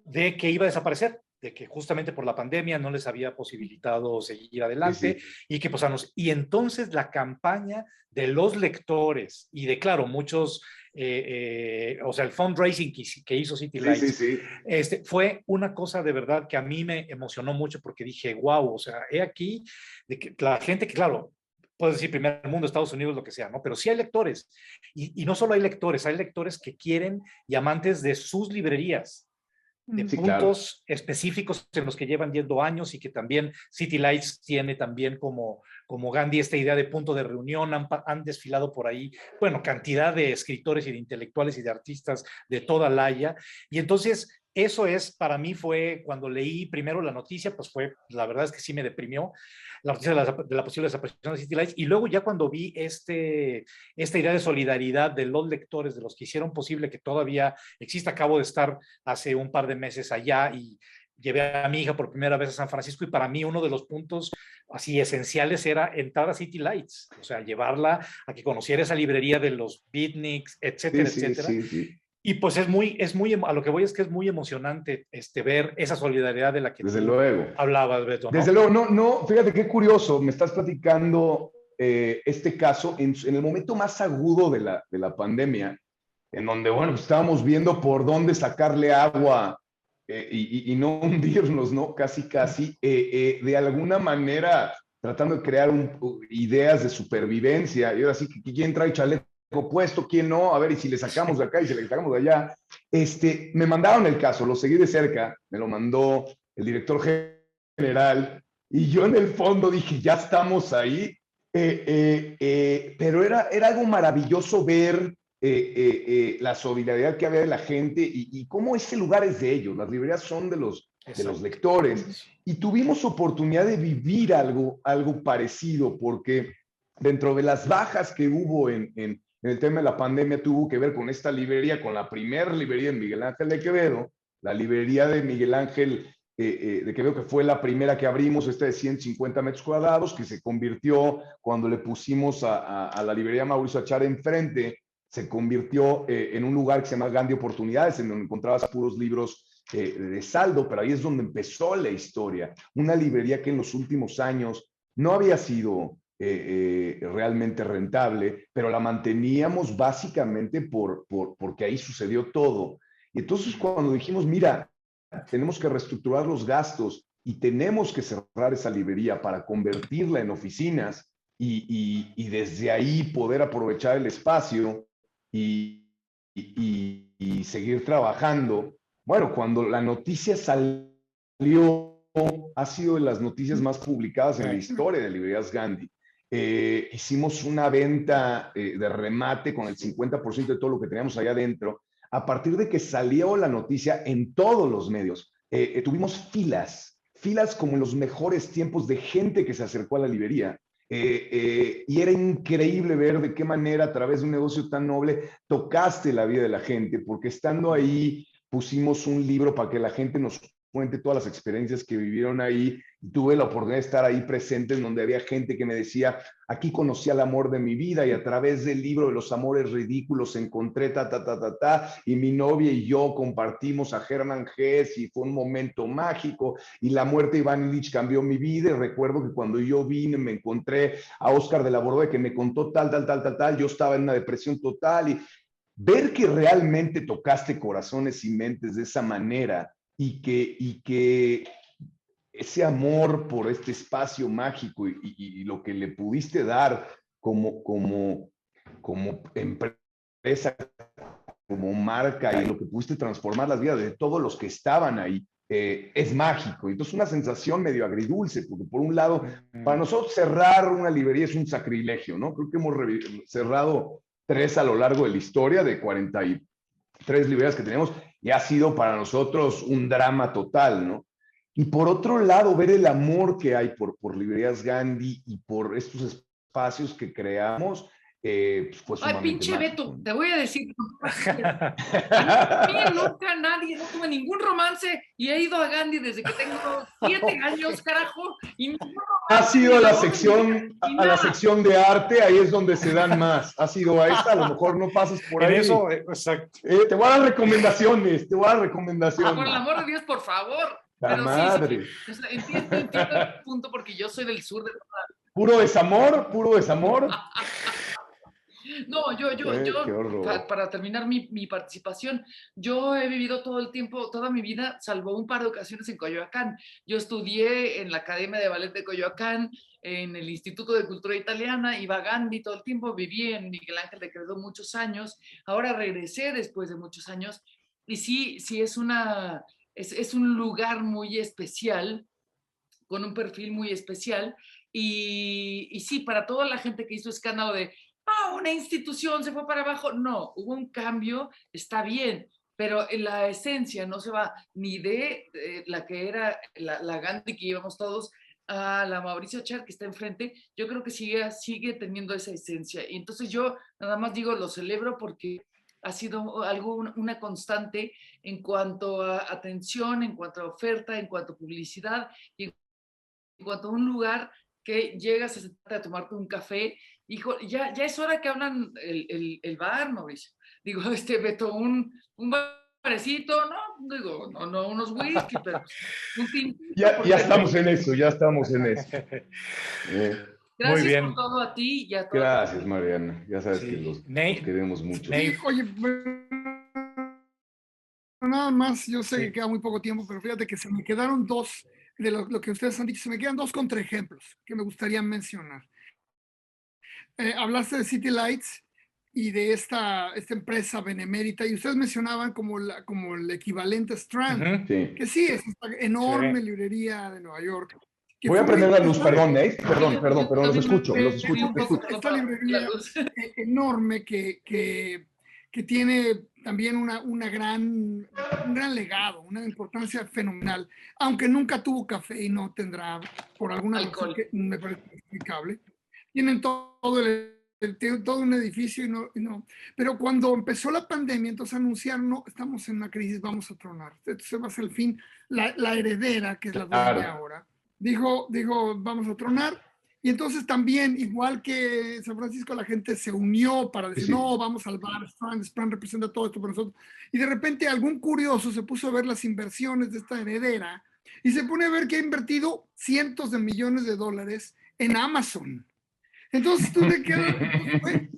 de que iba a desaparecer, de que justamente por la pandemia no les había posibilitado seguir adelante, y que pues y entonces la campaña de los lectores y de, claro, muchos, o sea, el fundraising que hizo City Lights, fue una cosa de verdad que a mí me emocionó mucho, porque dije, wow, o sea, he aquí de que la gente que, claro, puedes decir primer mundo, Estados Unidos, lo que sea, ¿no? Pero sí hay lectores, y no solo hay lectores que quieren y amantes de sus librerías, Sí, claro. puntos específicos en los que llevan yendo años y que también City Lights tiene también como Gandhi esta idea de punto de reunión, han desfilado por ahí, bueno, cantidad de escritores y de intelectuales y de artistas de toda la Haya, y entonces eso es, para mí fue, cuando leí primero la noticia, pues fue, la verdad es que sí me deprimió, la noticia de la posible desaparición de City Lights, y luego ya cuando vi esta idea de solidaridad de los lectores, de los que hicieron posible que todavía exista, acabo de estar hace un par de meses allá y llevé a mi hija por primera vez a San Francisco y para mí uno de los puntos así esenciales era entrar a City Lights, o sea, llevarla a que conociera esa librería de los beatniks, Sí, etcétera, sí, etcétera. sí, sí. Y pues a lo que voy es que es muy emocionante ver esa solidaridad de la que Desde tú luego. hablabas, Beto, Desde ¿no? luego, no, no, fíjate qué curioso, me estás platicando este caso en el momento más agudo de la pandemia, en donde, bueno, pues estábamos viendo por dónde sacarle agua y no hundirnos, ¿no? Casi, casi, de alguna manera tratando de crear ideas de supervivencia. Y ahora sí, ¿quién trae chaleco puesto? ¿Quién no? A ver, y si le sacamos de acá y si le sacamos de allá. Me mandaron el caso, lo seguí de cerca, me lo mandó el director general, y yo en el fondo dije, ya estamos ahí, pero era algo maravilloso ver la solidaridad que había de la gente y cómo ese lugar es de ellos, las librerías son de los lectores, y tuvimos oportunidad de vivir algo parecido, porque dentro de las bajas que hubo en el tema de la pandemia tuvo que ver con esta librería, con la primera librería de Miguel Ángel de Quevedo, la librería de Miguel Ángel de Quevedo, que fue la primera que abrimos, esta de 150 metros cuadrados, que se convirtió, cuando le pusimos a la librería Mauricio Achar enfrente, se convirtió en un lugar que se llama Gandhi Oportunidades, en donde encontrabas puros libros de saldo, pero ahí es donde empezó la historia. Una librería que en los últimos años no había sido realmente rentable, pero la manteníamos básicamente porque ahí sucedió todo. Y entonces cuando dijimos, mira, tenemos que reestructurar los gastos y tenemos que cerrar esa librería para convertirla en oficinas y desde ahí poder aprovechar el espacio y seguir trabajando. Bueno, cuando la noticia salió, ha sido de las noticias más publicadas en la historia de Librerías Gandhi. Hicimos una venta de remate con el 50% de todo lo que teníamos allá adentro. A partir de que salió la noticia en todos los medios, tuvimos filas como en los mejores tiempos de gente que se acercó a la librería. Y era increíble ver de qué manera a través de un negocio tan noble tocaste la vida de la gente, porque estando ahí pusimos un libro para que la gente nos cuente todas las experiencias que vivieron ahí. Tuve la oportunidad de estar ahí presente, en donde había gente que me decía, aquí conocí al amor de mi vida y a través del libro de los amores ridículos encontré y mi novia y yo compartimos a Hermann Hesse y fue un momento mágico y la muerte de Iván Ilich cambió mi vida. Y recuerdo que cuando yo vine me encontré a Oscar de la Borbolla que me contó tal, yo estaba en una depresión total, y ver que realmente tocaste corazones y mentes de esa manera y que ese amor por este espacio mágico y lo que le pudiste dar como empresa, como marca, y lo que pudiste transformar las vidas de todos los que estaban ahí, es mágico. Entonces una sensación medio agridulce, porque por un lado, para nosotros cerrar una librería es un sacrilegio, ¿no? Creo que hemos cerrado 3 a lo largo de la historia, de 43 librerías que tenemos, y ha sido para nosotros un drama total, ¿no? Y por otro lado, ver el amor que hay por Librerías Gandhi y por estos espacios que creamos, pues fue Ay, sumamente pinche mágico, Beto, ¿no? te voy a decir. A mí nunca nadie, no tuve ningún romance y he ido a Gandhi desde que tengo 7 años, carajo, y ningún Ha romance, sido ni a la amor, sección, ni a la nada. sección de arte, ahí es donde se dan más. Ha sido a esta, a lo mejor no pasas por En ahí. eso, exacto. Te voy a dar recomendaciones, Por el amor de Dios, por favor. La Pero sí, madre. o sea, entiendo el punto porque yo soy del sur de... Puro desamor, puro desamor. No, Qué horror. para terminar mi participación, yo he vivido todo el tiempo, toda mi vida, salvo un par de ocasiones en Coyoacán. Yo estudié en la Academia de Ballet de Coyoacán, en el Instituto de Cultura Italiana, iba a Gandhi todo el tiempo, viví en Miguel Ángel de Quevedo muchos años, ahora regresé después de muchos años, y sí es una es un lugar muy especial, con un perfil muy especial, y sí, para toda la gente que hizo escándalo de, una institución se fue para abajo, no, hubo un cambio, está bien, pero en la esencia no se va ni de la que era la Gandhi que íbamos todos, a la Mauricio Char que está enfrente. Yo creo que sigue teniendo esa esencia, y entonces yo nada más digo, lo celebro porque ha sido algo, una constante en cuanto a atención, en cuanto a oferta, en cuanto a publicidad, y en cuanto a un lugar que llegas a sentarte a tomarte un café. Hijo, ya es hora que hablan el bar, Mauricio. Digo, Beto, un barecito, no, digo, no unos whisky, pero un tintito. Ya estamos en eso, ya estamos en eso. Muy Gracias bien. por todo a ti y a todos. Gracias, Mariana. Ya sabes Sí. que los Nate, queremos mucho. Sí, Nate, oye, nada más, yo sé Sí. que queda muy poco tiempo, pero fíjate que se me quedaron dos, de lo que ustedes han dicho, se me quedan dos contraejemplos que me gustaría mencionar. Hablaste de City Lights y de esta empresa benemérita, y ustedes mencionaban como el equivalente a Strand, Ujú. Sí. que sí, es esta enorme Sí. librería de Nueva York. Que Voy a fue prender la luz, esta- perdón, perdón, Yo los también escucho, me los pedí escucho. un poco, perdón, esta para librería la luz. enorme que tiene también un gran legado, una importancia fenomenal, aunque nunca tuvo café y no tendrá por alguna razón Alcohol. que me parece inexplicable. Tienen tienen todo un edificio y no. Pero cuando empezó la pandemia, entonces anunciaron, no, estamos en una crisis, vamos a tronar. Entonces va a ser el fin. La heredera, que es la dueña Claro. ahora, dijo, vamos a tronar. Y entonces también, igual que San Francisco, la gente se unió para decir, Sí. no, vamos a salvar Strand. Strand representa todo esto para nosotros. Y de repente algún curioso se puso a ver las inversiones de esta heredera y se pone a ver que ha invertido cientos de millones de dólares en Amazon. Entonces tú te quedas,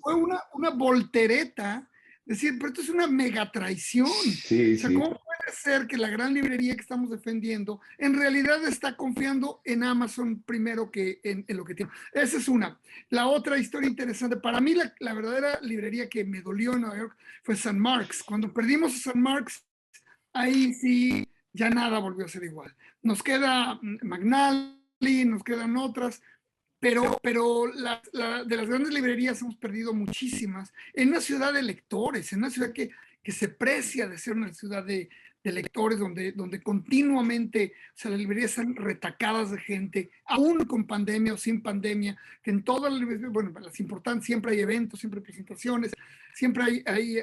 fue una voltereta, decir, pero esto es una mega traición. Sí, O sea, sí. ¿cómo puede ser que la gran librería que estamos defendiendo en realidad está confiando en Amazon primero que en lo que tiene? Esa es una. La otra historia interesante, para mí la verdadera librería que me dolió en Nueva York fue St. Mark's. Cuando perdimos a St. Mark's, ahí sí ya nada volvió a ser igual. Nos queda McNally, nos quedan otras, pero de las grandes librerías hemos perdido muchísimas en una ciudad de lectores, en una ciudad que se precia de ser una ciudad de lectores, donde continuamente, o sea, las librerías están retacadas de gente, aún con pandemia o sin pandemia, que en todas las librerías, bueno, las importantes, siempre hay eventos, siempre hay presentaciones, siempre hay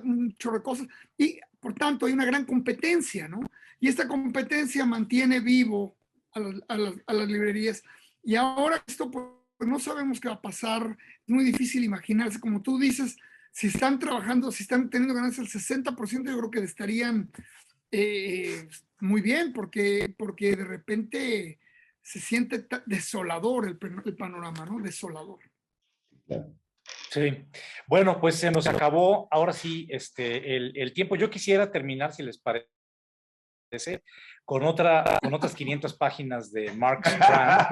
un chorro de cosas, y por tanto hay una gran competencia, ¿no? Y esta competencia mantiene vivo a las librerías. Y ahora esto, pues no sabemos qué va a pasar, es muy difícil imaginarse, como tú dices, si están trabajando, si están teniendo ganancias el 60%, yo creo que estarían muy bien, porque de repente se siente desolador el panorama, ¿no? Desolador. Sí. Bueno, pues se nos acabó ahora sí el tiempo. Yo quisiera terminar, si les parece, con otras 500 páginas de Mark Strand.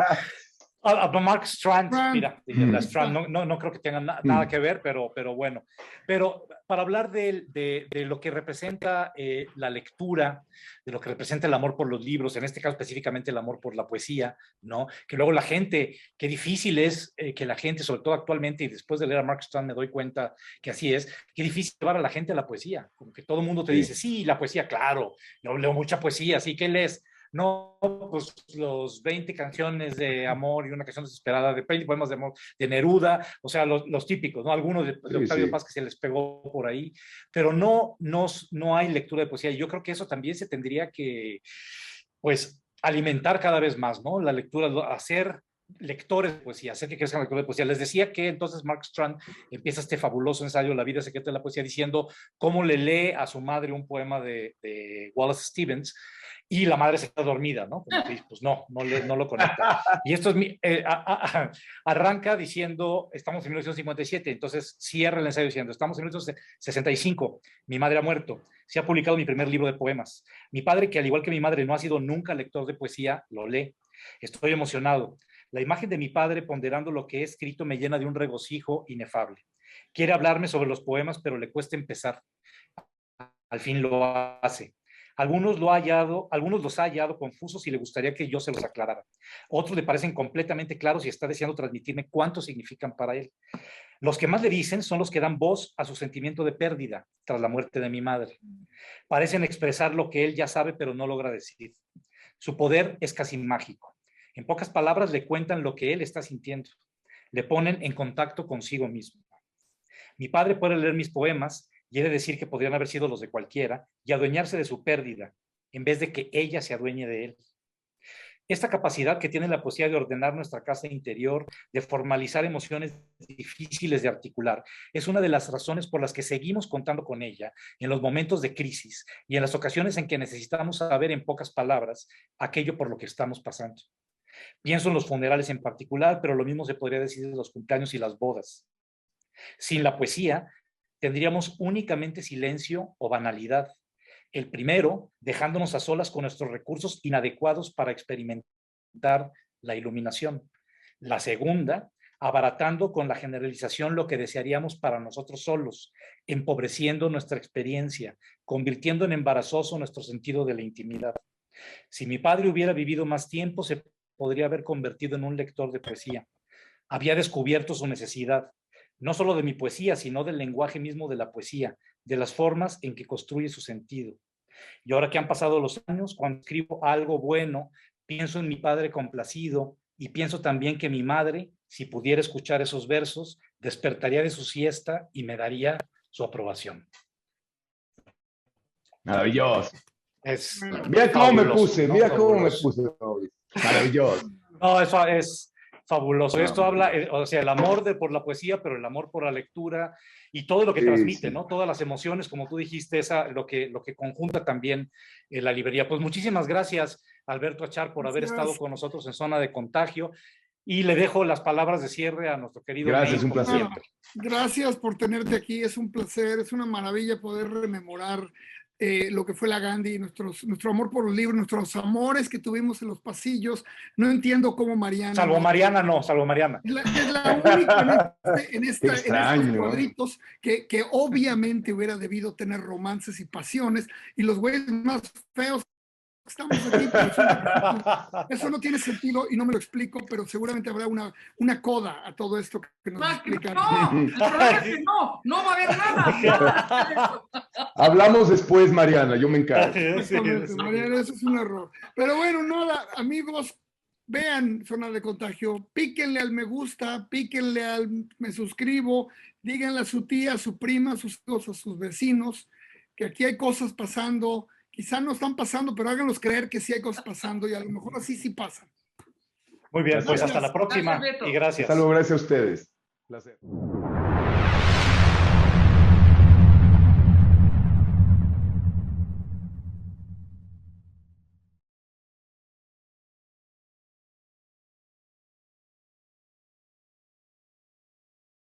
Mark Strand, mira, la Strand no creo que tengan nada que ver, pero bueno. Pero para hablar de lo que representa la lectura, de lo que representa el amor por los libros, en este caso específicamente el amor por la poesía, ¿no? Que luego la gente, qué difícil es que la gente, sobre todo actualmente, y después de leer a Mark Strand me doy cuenta que así es, qué difícil llevar a la gente a la poesía. Como que todo el mundo te dice, sí, la poesía, claro, yo leo mucha poesía, ¿sí? ¿Qué lees? No, pues los 20 canciones de amor y una canción desesperada, de 20 poemas de amor de Neruda, o sea, los típicos, ¿no? Algunos de Octavio Paz que se les pegó por ahí, pero no hay lectura de poesía. Y yo creo que eso también se tendría que, pues, alimentar cada vez más, ¿no? La lectura, hacer lectores de poesía, hacer que crezcan lectores de poesía. Les decía que entonces Mark Strand empieza este fabuloso ensayo, La vida secreta de la poesía, diciendo cómo le lee a su madre un poema de Wallace Stevens, y la madre se queda dormida, ¿no? Como que, pues no lo conecta. Y esto es arranca diciendo, estamos en 1957, entonces cierra el ensayo diciendo, estamos en 1965, mi madre ha muerto, se ha publicado mi primer libro de poemas. Mi padre, que al igual que mi madre no ha sido nunca lector de poesía, lo lee. Estoy emocionado. La imagen de mi padre ponderando lo que he escrito me llena de un regocijo inefable. Quiere hablarme sobre los poemas, pero le cuesta empezar. Al fin lo hace. Algunos los ha hallado confusos y le gustaría que yo se los aclarara. Otros le parecen completamente claros y está deseando transmitirme cuánto significan para él. Los que más le dicen son los que dan voz a su sentimiento de pérdida tras la muerte de mi madre. Parecen expresar lo que él ya sabe pero no logra decir. Su poder es casi mágico. En pocas palabras le cuentan lo que él está sintiendo. Le ponen en contacto consigo mismo. Mi padre puede leer mis poemas y he de decir que podrían haber sido los de cualquiera y adueñarse de su pérdida en vez de que ella se adueñe de él. Esta capacidad que tiene la poesía de ordenar nuestra casa interior, de formalizar emociones difíciles de articular, es una de las razones por las que seguimos contando con ella en los momentos de crisis y en las ocasiones en que necesitamos saber en pocas palabras aquello por lo que estamos pasando. Pienso en los funerales en particular, pero lo mismo se podría decir de los cumpleaños y las bodas. Sin la poesía, tendríamos únicamente silencio o banalidad. El primero, dejándonos a solas con nuestros recursos inadecuados para experimentar la iluminación. La segunda, abaratando con la generalización lo que desearíamos para nosotros solos, empobreciendo nuestra experiencia, convirtiendo en embarazoso nuestro sentido de la intimidad. Si mi padre hubiera vivido más tiempo, se podría haber convertido en un lector de poesía. Había descubierto su necesidad, no solo de mi poesía, sino del lenguaje mismo de la poesía, de las formas en que construye su sentido. Y ahora que han pasado los años, cuando escribo algo bueno, pienso en mi padre complacido y pienso también que mi madre, si pudiera escuchar esos versos, despertaría de su siesta y me daría su aprobación. Maravilloso. Es Mira cómo me fabuloso, puse, ¿no? mira cómo me Fabuloso. puse, Mauricio. Maravilloso. No, eso es fabuloso. No. Esto habla, o sea, el amor por la poesía, pero el amor por la lectura y todo lo que Sí, transmite, sí. ¿no? Todas las emociones, como tú dijiste, lo que conjunta también la librería. Pues muchísimas gracias, Alberto Achar, por haber estado con nosotros en Zona de Contagio. Y le dejo las palabras de cierre a nuestro querido Gracias, Neil, un como placer. siempre. Gracias por tenerte aquí, es un placer, es una maravilla poder rememorar lo que fue la Gandhi, nuestro amor por los libros, nuestros amores que tuvimos en los pasillos. No entiendo cómo Mariana... Salvo Mariana, no, salvo Mariana. Es la única en estos extraño. cuadritos que obviamente hubiera debido tener romances y pasiones, y los güeyes más feos que estamos aquí, pero eso no tiene sentido y no me lo explico, pero seguramente habrá una coda a todo esto que nos explican. No, el problema es que no va a haber nada. Hablamos después, Mariana, yo me encargo. Exactamente, Mariana, eso es un error. Pero bueno, nada, amigos, vean Zona de Contagio, píquenle al me gusta, píquenle al me suscribo, díganle a su tía, a su prima, a sus hijos, a sus vecinos, que aquí hay cosas pasando. Quizá no están pasando, pero háganlos creer que sí hay cosas pasando y a lo mejor así sí pasan. Muy bien, pues Gracias. hasta la próxima Gracias, Beto. y gracias. Hasta luego, gracias a ustedes. Placer.